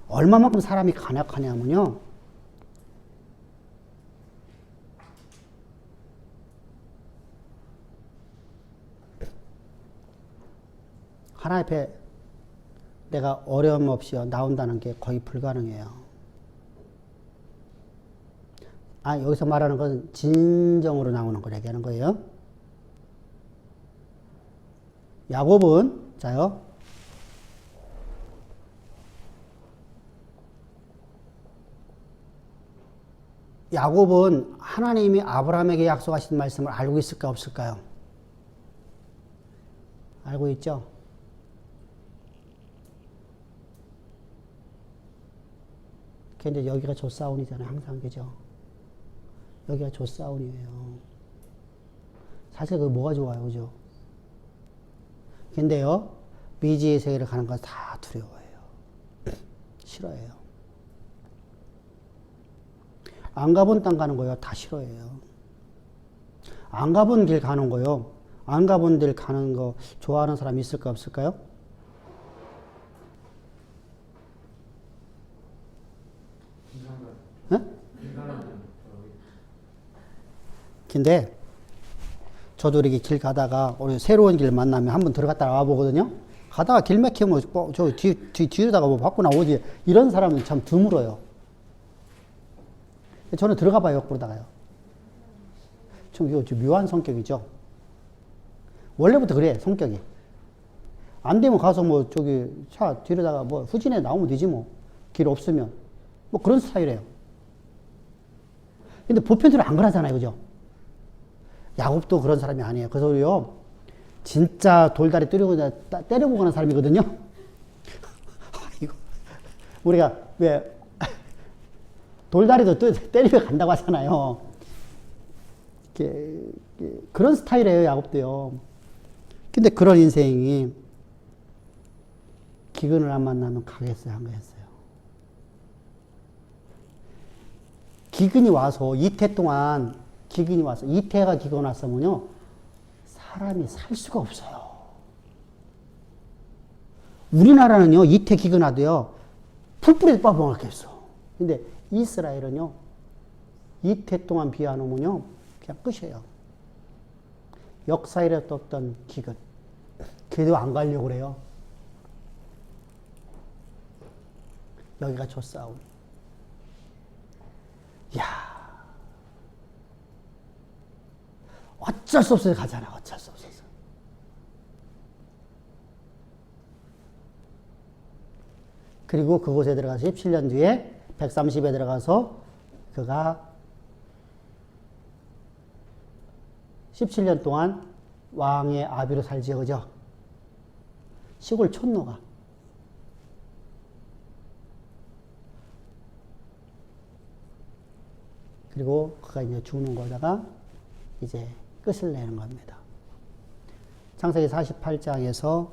얼마만큼 사람이 간악하냐면요, 하나님 앞에 내가 어려움 없이 나온다는 게 거의 불가능해요. 여기서 말하는 건 진정으로 나오는 걸 얘기하는 거예요. 야곱은, 자요. 야곱은 하나님이 아브라함에게 약속하신 말씀을 알고 있을까 없을까요? 알고 있죠? 근데 여기가 조사운이잖아요. 항상, 그죠? 여기가 조사운이에요. 사실 그게 뭐가 좋아요, 그죠? 근데요, 미지의 세계를 가는 건 다 두려워해요. 싫어해요. 안 가본 땅 가는 거요, 다 싫어해요. 안 가본 길 가는 거요, 안 가본 길 가는 거 좋아하는 사람 있을까 없을까요? 네? 근데 저도 이렇게 길 가다가 우리 새로운 길 만나면 한번 들어갔다 나와 보거든요. 가다가 길 막히면 저 뒤로다가 뭐 받고 나오지. 이런 사람은 참 드물어요. 저는 들어가 봐요, 그러다가요. 좀 묘한 성격이죠. 원래부터 그래, 성격이. 안 되면 가서 뭐 차 뒤로다가 뭐 후진해 나오면 되지 뭐. 길 없으면. 뭐 그런 스타일이에요. 근데 보편적으로 안 그러잖아요, 그죠? 야곱도 그런 사람이 아니에요. 그래서요, 진짜 돌다리 때려보고 가는 사람이거든요. 우리가 왜 돌다리도 때리며 간다고 하잖아요. 그런 스타일이에요, 야곱도요. 근데 그런 인생이 기근을 안 만나면 가겠어요, 안 가겠어요? 기근이 와서 이태 동안 이태가 기근 왔으면요, 사람이 살 수가 없어요. 우리나라는요, 이태 기근 와도요, 풀뿌리도 뽑아먹겠어. 근데 이스라엘은요, 이태 동안 비 안 오면요, 그냥 끝이에요. 역사에 떴던 기근. 그래도 안 가려고 그래요. 여기가 조사운. 이야. 어쩔 수 없어서 가잖아. 어쩔 수 없어서. 그리고 그곳에 들어가서 17년 뒤에 130에 들어가서 그가 17년 동안 왕의 아비로 살지요, 그죠? 시골 촌노가. 그리고 그가 이제 죽는 거다가 이제 끝을 내는 겁니다. 창세기 48장에서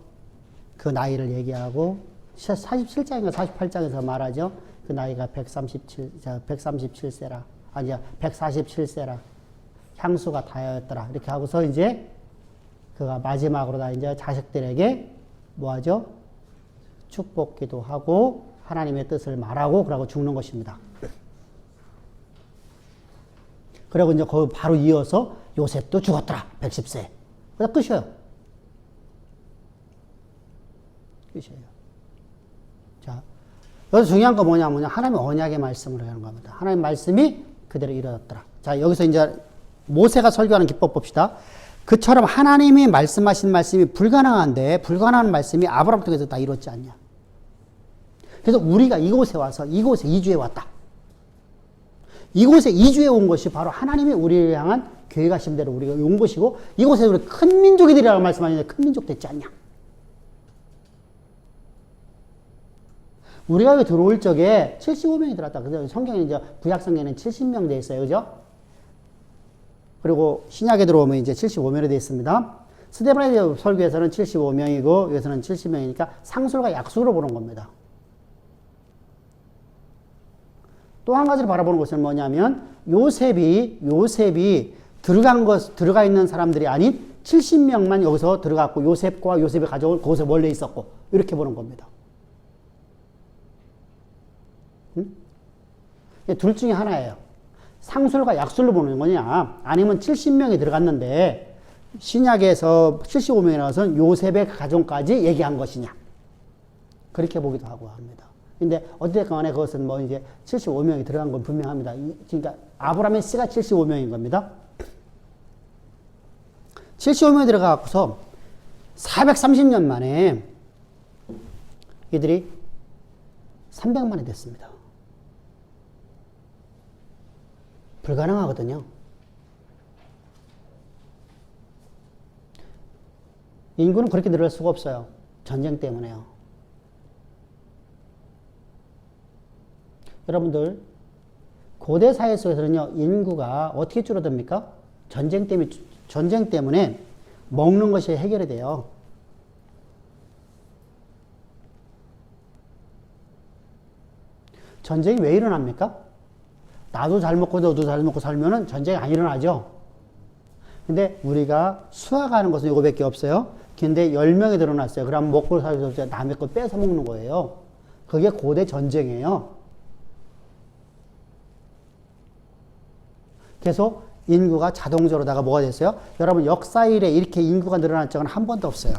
그 나이를 얘기하고 47장인가 48장에서 말하죠. 그 나이가 137세라. 아니야, 147세라. 향수가 다하였더라. 이렇게 하고서 이제 그가 마지막으로 다 이제 자식들에게 뭐 하죠? 축복기도 하고 하나님의 뜻을 말하고 그러고 죽는 것입니다. 그리고 이제 거기 바로 이어서 요셉도 죽었더라. 110세. 그래서 끝이에요. 끝이에요. 자, 여기서 중요한 거 뭐냐면 하나님의 언약의 말씀을 하는 겁니다. 하나님의 말씀이 그대로 이루어졌더라. 자, 여기서 이제 모세가 설교하는 기법 봅시다. 그처럼 하나님이 말씀하신 말씀이 불가능한데 불가능한 말씀이 아브라함 통해서 다 이루어지지 않냐. 그래서 우리가 이곳에 와서 이곳에 이주해 왔다. 이곳에 이주해 온 것이 바로 하나님이 우리를 향한 계획하신 대로 우리가 온 것이고 이곳에 우리 큰 민족이 되리라고 말씀하시는데 큰 민족 됐지 않냐. 우리가 여기 들어올 적에 75명이 들어왔다. 그래서 성경에 이제 구약 성경에는 70명 돼 있어요. 그죠? 그리고 신약에 들어오면 이제 75명이 되어 있습니다. 스데반의 설교에서는 75명이고 여기서는 70명이니까 상술과 약수로 보는 겁니다. 또 한 가지를 바라보는 것은 뭐냐면 요셉이 들어가 있는 사람들이 아닌 70명만 여기서 들어갔고 요셉과 요셉의 가족은 거기서 원래 있었고 이렇게 보는 겁니다. 응? 둘 중에 하나예요. 상술과 약술로 보는 거냐 아니면 70명이 들어갔는데 신약에서 75명이 나와서 요셉의 가족까지 얘기한 것이냐 그렇게 보기도 하고 합니다. 근데 어쨌든 간에 그것은 뭐 이제 75명이 들어간 건 분명합니다. 그러니까 아브라함의 씨가 75명인 겁니다. 75명이 들어가고서 430년 만에 이들이 300만이 됐습니다. 불가능하거든요. 인구는 그렇게 늘을 수가 없어요. 전쟁 때문에요. 여러분들, 고대 사회 속에서는요, 인구가 어떻게 줄어듭니까? 전쟁 때문에 먹는 것이 해결이 돼요. 전쟁이 왜 일어납니까? 나도 잘 먹고 너도 잘 먹고 살면은 전쟁이 안 일어나죠. 근데 우리가 수학하는 것은 이거밖에 없어요. 근데 10명이 늘어났어요. 그럼 먹고 살수 없어요. 남의 걸 뺏어 먹는 거예요. 그게 고대 전쟁이에요. 그래서 인구가 자동적으로다가 뭐가 됐어요? 여러분 역사 이래 이렇게 인구가 늘어난 적은 한 번도 없어요.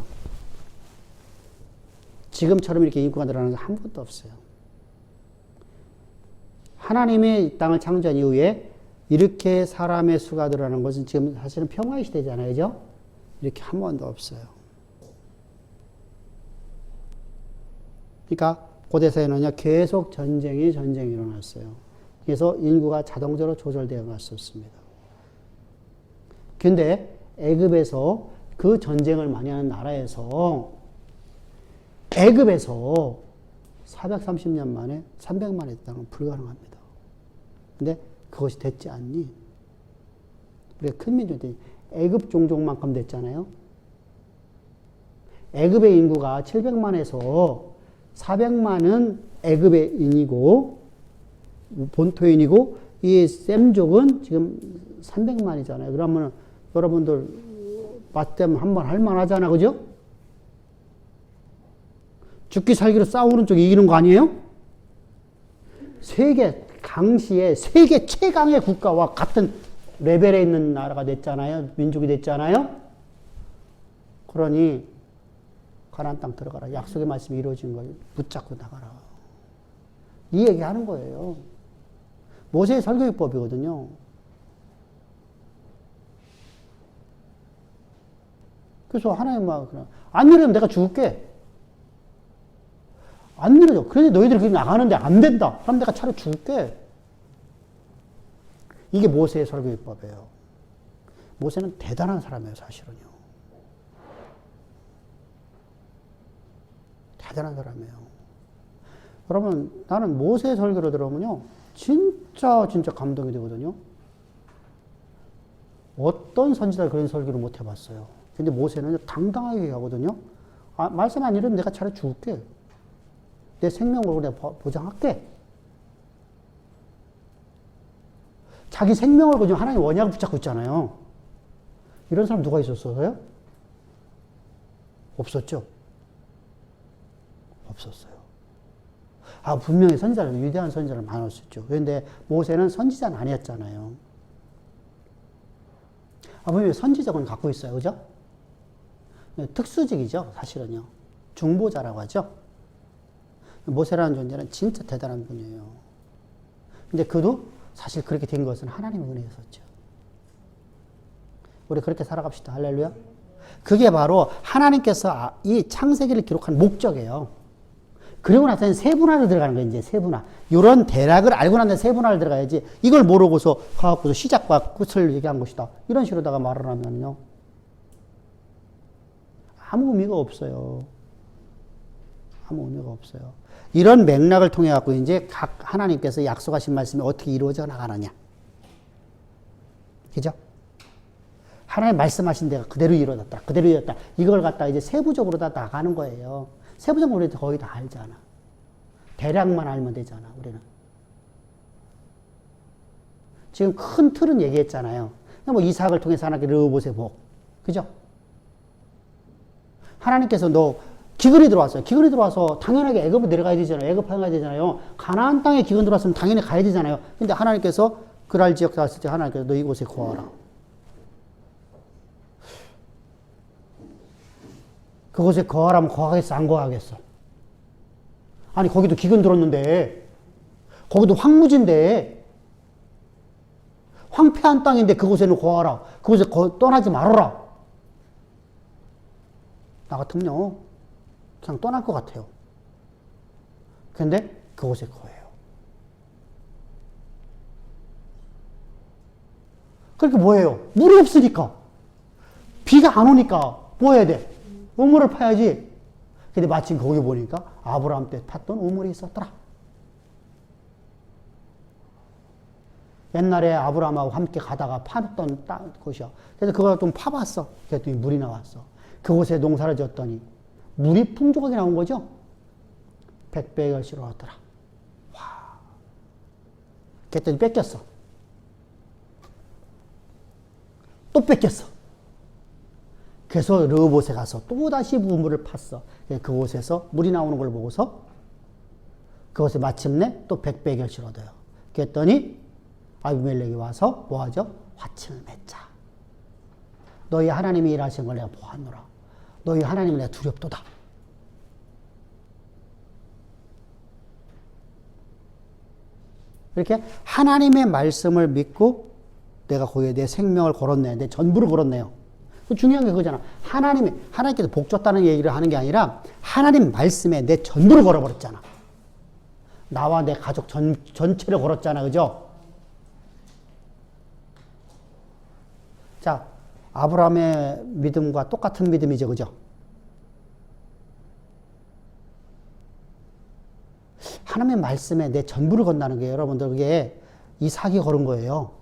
지금처럼 이렇게 인구가 늘어나는 건 한 번도 없어요. 하나님의 이 땅을 창조한 이후에 이렇게 사람의 수가 늘어나는 것은 지금 사실은 평화의 시대잖아요. 그죠? 이렇게 한 번도 없어요. 그러니까 고대사회는요, 계속 전쟁이 일어났어요. 그래서 인구가 자동적으로 조절되어 갔었습니다. 근데 애굽에서 그 전쟁을 많이 하는 나라에서 애굽에서 430년 만에 300만이 됐다는 건 불가능합니다. 근데 그것이 됐지 않니? 우리가 큰 민족이 애굽 종족만큼 됐잖아요. 애굽의 인구가 700만에서 400만은 애굽의 인이고 본토인이고 이 셈족은 지금 300만이잖아요. 그러면 여러분들 맞대면 한번 할만하잖아, 그죠? 죽기 살기로 싸우는 쪽이 이기는 거 아니에요? 당시에 세계 최강의 국가와 같은 레벨에 있는 나라가 됐잖아요. 민족이 됐잖아요. 그러니 가나안 땅 들어가라. 약속의 말씀이 이루어진 걸 붙잡고 나가라. 이 얘기하는 거예요. 모세의 설교법이거든요. 그래서 하나님 막 안 이러면 내가 죽을게. 안 이러죠. 그런데 너희들이 그렇게 나가는데 안 된다. 그럼 내가 차라리 죽을게. 이게 모세의 설교법이에요. 모세는 대단한 사람이에요, 사실은요. 대단한 사람이에요. 여러분, 나는 모세의 설교를 들어보면요, 진짜 감동이 되거든요. 어떤 선지자가 그런 설교를 못 해봤어요. 근데 모세는 당당하게 하거든요. 아, 말씀 안 이러면 내가 차라리 죽을게. 내 생명을 내가 보장할게. 자기 생명을 걸고 하나님 원약을 붙잡고 있잖아요. 이런 사람 누가 있었어요? 없었죠? 없었어요. 아, 분명히 선지자는, 위대한 선지자는 많았었죠. 그런데 모세는 선지자는 아니었잖아요. 아, 분명히 선지적은 갖고 있어요. 그죠? 특수직이죠, 사실은요. 중보자라고 하죠. 모세라는 존재는 진짜 대단한 분이에요. 근데 그도 사실 그렇게 된 것은 하나님의 은혜였었죠. 우리 그렇게 살아갑시다. 할렐루야. 그게 바로 하나님께서 이 창세기를 기록한 목적이에요. 그리고 나서는 세분화로 들어가는 거예요. 이제 세분화. 이런 대략을 알고 난 다음에 세분화를 들어가야지. 이걸 모르고서 가갖고서 시작과 끝을 얘기한 것이다. 이런 식으로다가 말을 하면요. 아무 의미가 없어요. 아무 의미가 없어요. 이런 맥락을 통해 갖고 이제 각 하나님께서 약속하신 말씀이 어떻게 이루어져 나가느냐. 그죠? 하나님 말씀하신 데가 그대로 이루어졌다. 그대로 이루어졌다. 이걸 갖다가 이제 세부적으로 다 나가는 거예요. 세부적으로 우리 거의 다 알잖아. 대략만 알면 되잖아, 우리는. 지금 큰 틀은 얘기했잖아요. 뭐 이삭을 통해서 하나님께 르호봇의 복. 그죠? 하나님께서 기근이 들어왔어요. 기근이 들어와서 당연하게 애굽에 내려가야 되잖아요. 애굽 가야 되잖아요. 가나안 땅에 기근 들어왔으면 당연히 가야 되잖아요. 근데 하나님께서 그랄 지역 갔을 때 하나님께서 너 이곳에 거하라. 그곳에 거하라면 거하겠어? 안 거하겠어? 아니, 거기도 기근 들었는데, 거기도 황무지인데, 황폐한 땅인데 그곳에는 거하라. 그곳에 떠나지 말아라. 나 같으면요, 그냥 떠날 것 같아요. 근데 그곳에 거예요. 그러니까 뭐예요? 물이 없으니까. 비가 안 오니까 뭐 해야 돼? 우물을 파야지. 근데 마침 거기 보니까 아브라함 때 팠던 우물이 있었더라. 옛날에 아브라함하고 함께 가다가 파던 곳이야. 그래서 그걸 좀 파봤어. 그랬더니 물이 나왔어. 그곳에 농사를 지었더니 물이 풍족하게 나온 거죠. 100배의 결실을 얻더라. 와. 그랬더니 뺏겼어. 또 뺏겼어. 그래서 르호봇에 가서 또다시 우물을 팠어. 그곳에서 물이 나오는 걸 보고서 그곳에 마침내 또 100배의 결실을 얻어요. 그랬더니 아비멜렉이 와서 뭐하죠? 화친을 맺자. 너희 하나님이 일하신 걸 내가 보았노라. 너희 하나님은 내가 두렵도다. 이렇게 하나님의 말씀을 믿고 내가 거기에 내 생명을 걸었네. 내 전부를 걸었네요. 중요한 게 그거잖아. 하나님께서 복 줬다는 얘기를 하는 게 아니라 하나님 말씀에 내 전부를 걸어버렸잖아. 나와 내 가족 전체를 걸었잖아. 그죠? 자, 아브라함의 믿음과 똑같은 믿음이죠. 그죠? 하나님의 말씀에 내 전부를 건다는 게 여러분들 그게 이삭이 걸은 거예요.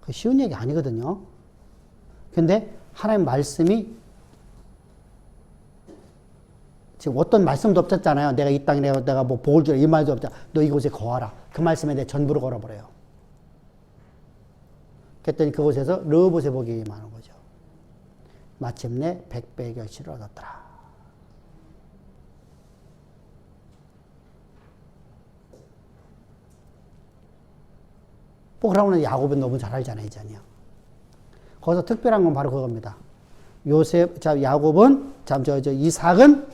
그 쉬운 얘기 아니거든요. 근데 하나님 말씀이 지금 어떤 말씀도 없었잖아요. 내가 이 땅에 내가 뭐 복을 주라 이 말도 없잖아. 너 이곳에 거하라. 그 말씀에 내 전부를 걸어버려요. 그랬더니 그곳에서 르호봇의 복이 임하는 거죠. 마침내 100배의 결실을 얻었더라. 뭐 그러면 야곱은 너무 잘 알잖아요, 이잖아요. 거기서 특별한 건 바로 그겁니다. 야곱은, 이삭은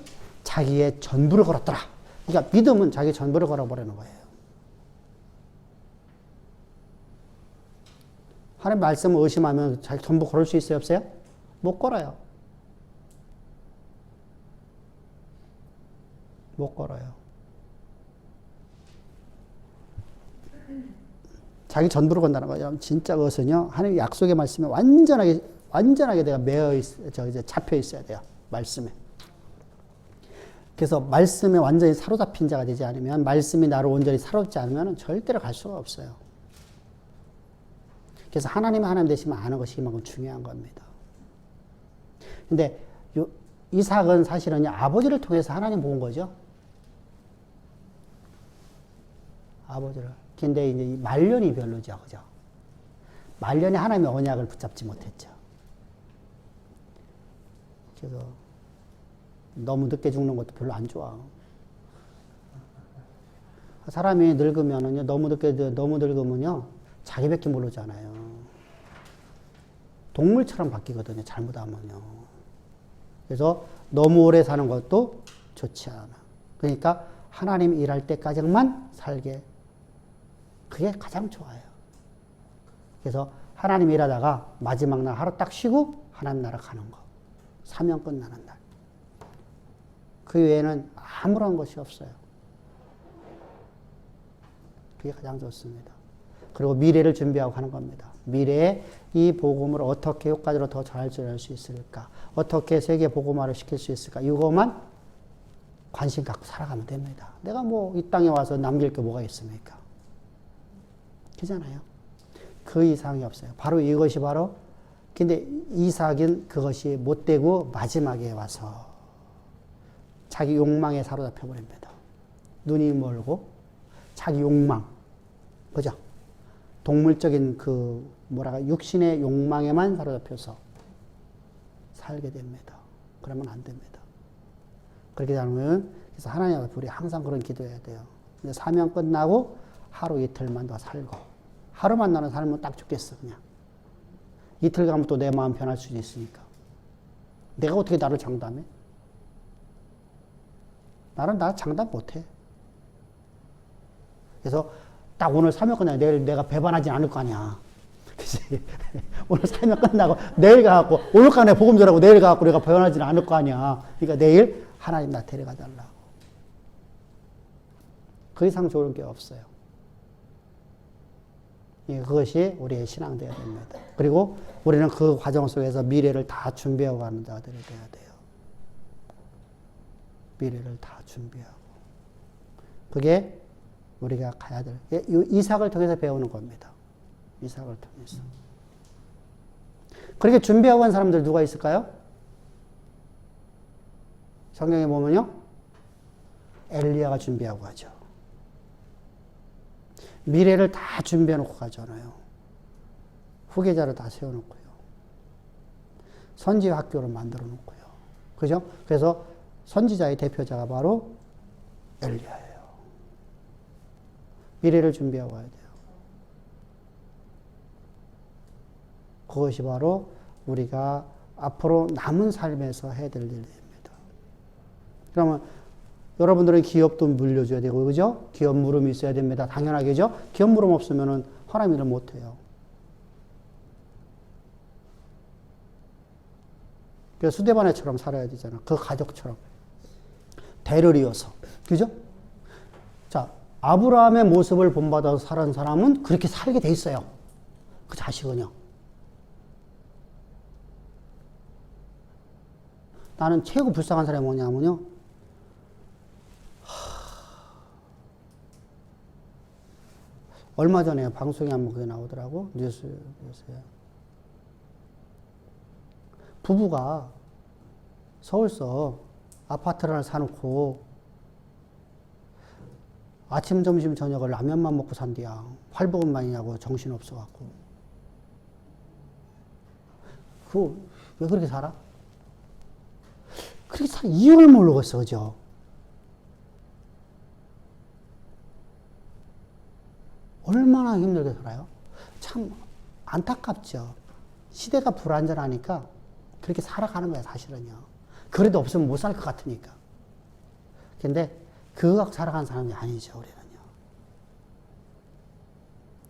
자기의 전부를 걸었더라. 그러니까 믿음은 자기 전부를 걸어버리는 거예요. 하나님 말씀을 의심하면 자기 전부 걸을 수 있어요, 없어요? 못 걸어요. 못 걸어요. 자기 전부를 건다는 거죠. 진짜 그것은요, 하나님의 약속의 말씀에 완전하게 내가 잡혀 있어야 돼요. 말씀에. 그래서 말씀에 완전히 사로잡힌 자가 되지 않으면, 말씀이 나를 온전히 사로잡지 않으면 절대로 갈 수가 없어요. 그래서 하나님의 하나님 되시면 아는 것이 이만큼 중요한 겁니다. 근데 이삭은 사실은 아버지를 통해서 하나님 본 거죠. 아버지를. 근데 이제 말년이 별로죠. 그죠? 말년이 하나님의 언약을 붙잡지 못했죠. 그래서 너무 늦게 죽는 것도 별로 안 좋아. 사람이 늙으면은요, 너무 늙으면요, 자기밖에 모르잖아요. 동물처럼 바뀌거든요, 잘못하면요. 그래서 너무 오래 사는 것도 좋지 않아. 그러니까 하나님 일할 때까지만 살게. 그게 가장 좋아요. 그래서 하나님 일하다가 마지막 날 하루 딱 쉬고 하나님 나라 가는 거. 사명 끝나는 날. 그 외에는 아무런 것이 없어요. 그게 가장 좋습니다. 그리고 미래를 준비하고 하는 겁니다. 미래에 이 복음을 어떻게 효과적으로 더 잘 전할 수 있을까? 어떻게 세계 복음화를 시킬 수 있을까? 이거만 관심 갖고 살아가면 됩니다. 내가 뭐 이 땅에 와서 남길 게 뭐가 있습니까? 그잖아요. 그 이상이 없어요. 바로 이것이 바로, 근데 이삭은 그것이 못되고 마지막에 와서 자기 욕망에 사로잡혀 버립니다. 눈이 멀고 자기 욕망, 그죠? 동물적인 육신의 욕망에만 사로잡혀서 살게 됩니다. 그러면 안 됩니다. 그렇게 되면, 그래서 하나님 앞에 우리 항상 그런 기도해야 돼요. 사명 끝나고 하루 이틀만 더 살고, 하루만 나는 살면 딱 죽겠어, 그냥. 이틀 가면 또 내 마음 변할 수도 있으니까. 내가 어떻게 나를 장담해? 나 장담 못해. 그래서 딱 오늘 사명 끝나면 내일 내가 배반하지 않을 거 아니야. 그치? 오늘 살면 끝나고 내일 가갖고 오죽하네 복음 전하고 내일 가갖고 내가 변하지는 않을 거 아니야. 그러니까 내일 하나님 나 데려가 달라고. 그 이상 좋은 게 없어요. 예, 그것이 우리의 신앙되어야 됩니다. 그리고 우리는 그 과정 속에서 미래를 다 준비하고 가는 자들이 되어야 돼요. 미래를 다 준비하고. 그게 우리가 가야 될, 이삭을 통해서 배우는 겁니다. 이삭을 통해서. 그렇게 준비하고 간 사람들 누가 있을까요? 성경에 보면요. 엘리야가 준비하고 가죠. 미래를 다 준비해 놓고 가잖아요. 후계자를 다 세워놓고요. 선지 학교를 만들어 놓고요. 그죠? 그래서 선지자의 대표자가 바로 엘리야예요. 미래를 준비하고 가야 돼요. 그것이 바로 우리가 앞으로 남은 삶에서 해야 될 일입니다. 그러면 여러분들은 기업도 물려줘야 되고, 그죠? 기업 물음이 있어야 됩니다. 당연하겠죠? 기업 물음 없으면은 하나님 일을 못 해요. 그래서 수데바네처럼 살아야 되잖아. 그 가족처럼. 대를 이어서. 그죠? 자, 아브라함의 모습을 본받아서 살은 사람은 그렇게 살게 돼 있어요. 그 자식은요. 나는 최고 불쌍한 사람이 뭐냐면요. 얼마 전에 방송에 한번 그게 나오더라고. 뉴스에. 부부가 서울서 아파트를 하나 사놓고 아침, 점심, 저녁을 라면만 먹고 산디야. 활보금만이냐고 정신없어갖고. 왜 그렇게 살아? 그렇게 살 이유를 모르겠어, 그죠? 얼마나 힘들게 살아요? 참 안타깝죠. 시대가 불안전하니까 그렇게 살아가는 거야, 사실은요. 그래도 없으면 못 살 것 같으니까. 근데 그거 갖고 살아가는 사람이 아니죠, 우리는요.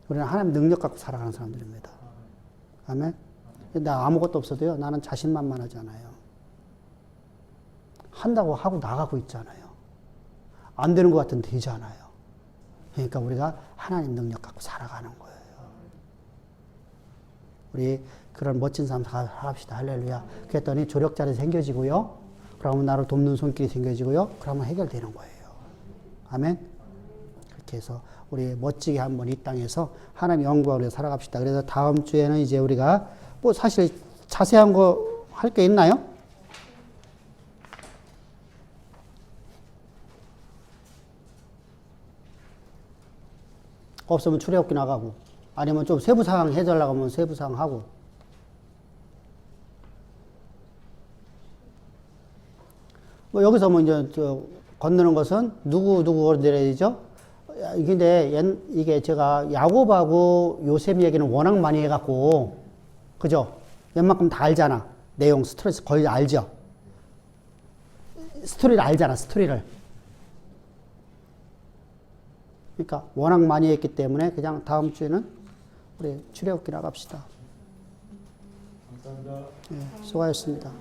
우리는 하나님 능력 갖고 살아가는 사람들입니다. 아멘? 나 아무것도 없어도요, 나는 자신만만하잖아요. 한다고 하고 나가고 있잖아요. 안 되는 것 같은데 되잖아요. 그러니까 우리가 하나님 능력 갖고 살아가는 거예요. 우리 그런 멋진 삶 살합시다. 할렐루야. 그랬더니 조력자리 생겨지고요. 그러면 나를 돕는 손길이 생겨지고요. 그러면 해결되는 거예요. 아멘. 그렇게 해서 우리 멋지게 한번 이 땅에서 하나님 영광을 위해 살아갑시다. 그래서 다음 주에는 이제 우리가 뭐 사실 자세한 거 할 게 있나요? 없으면 출애굽기 나가고, 아니면 좀 세부사항 해달라고 하면 세부사항 하고. 뭐 여기서 뭐 이제 건너는 것은 누구 내려야죠? 이게 제가 야곱하고 요셉 얘기는 워낙 많이 해갖고, 그죠? 웬만큼 다 알잖아. 내용, 스토리 거의 알죠? 스토리를 알잖아, 스토리를. 그러니까 워낙 많이 했기 때문에 그냥 다음 주에는 우리 출애굽기 나갑시다. 감사합니다. 네, 수고하셨습니다.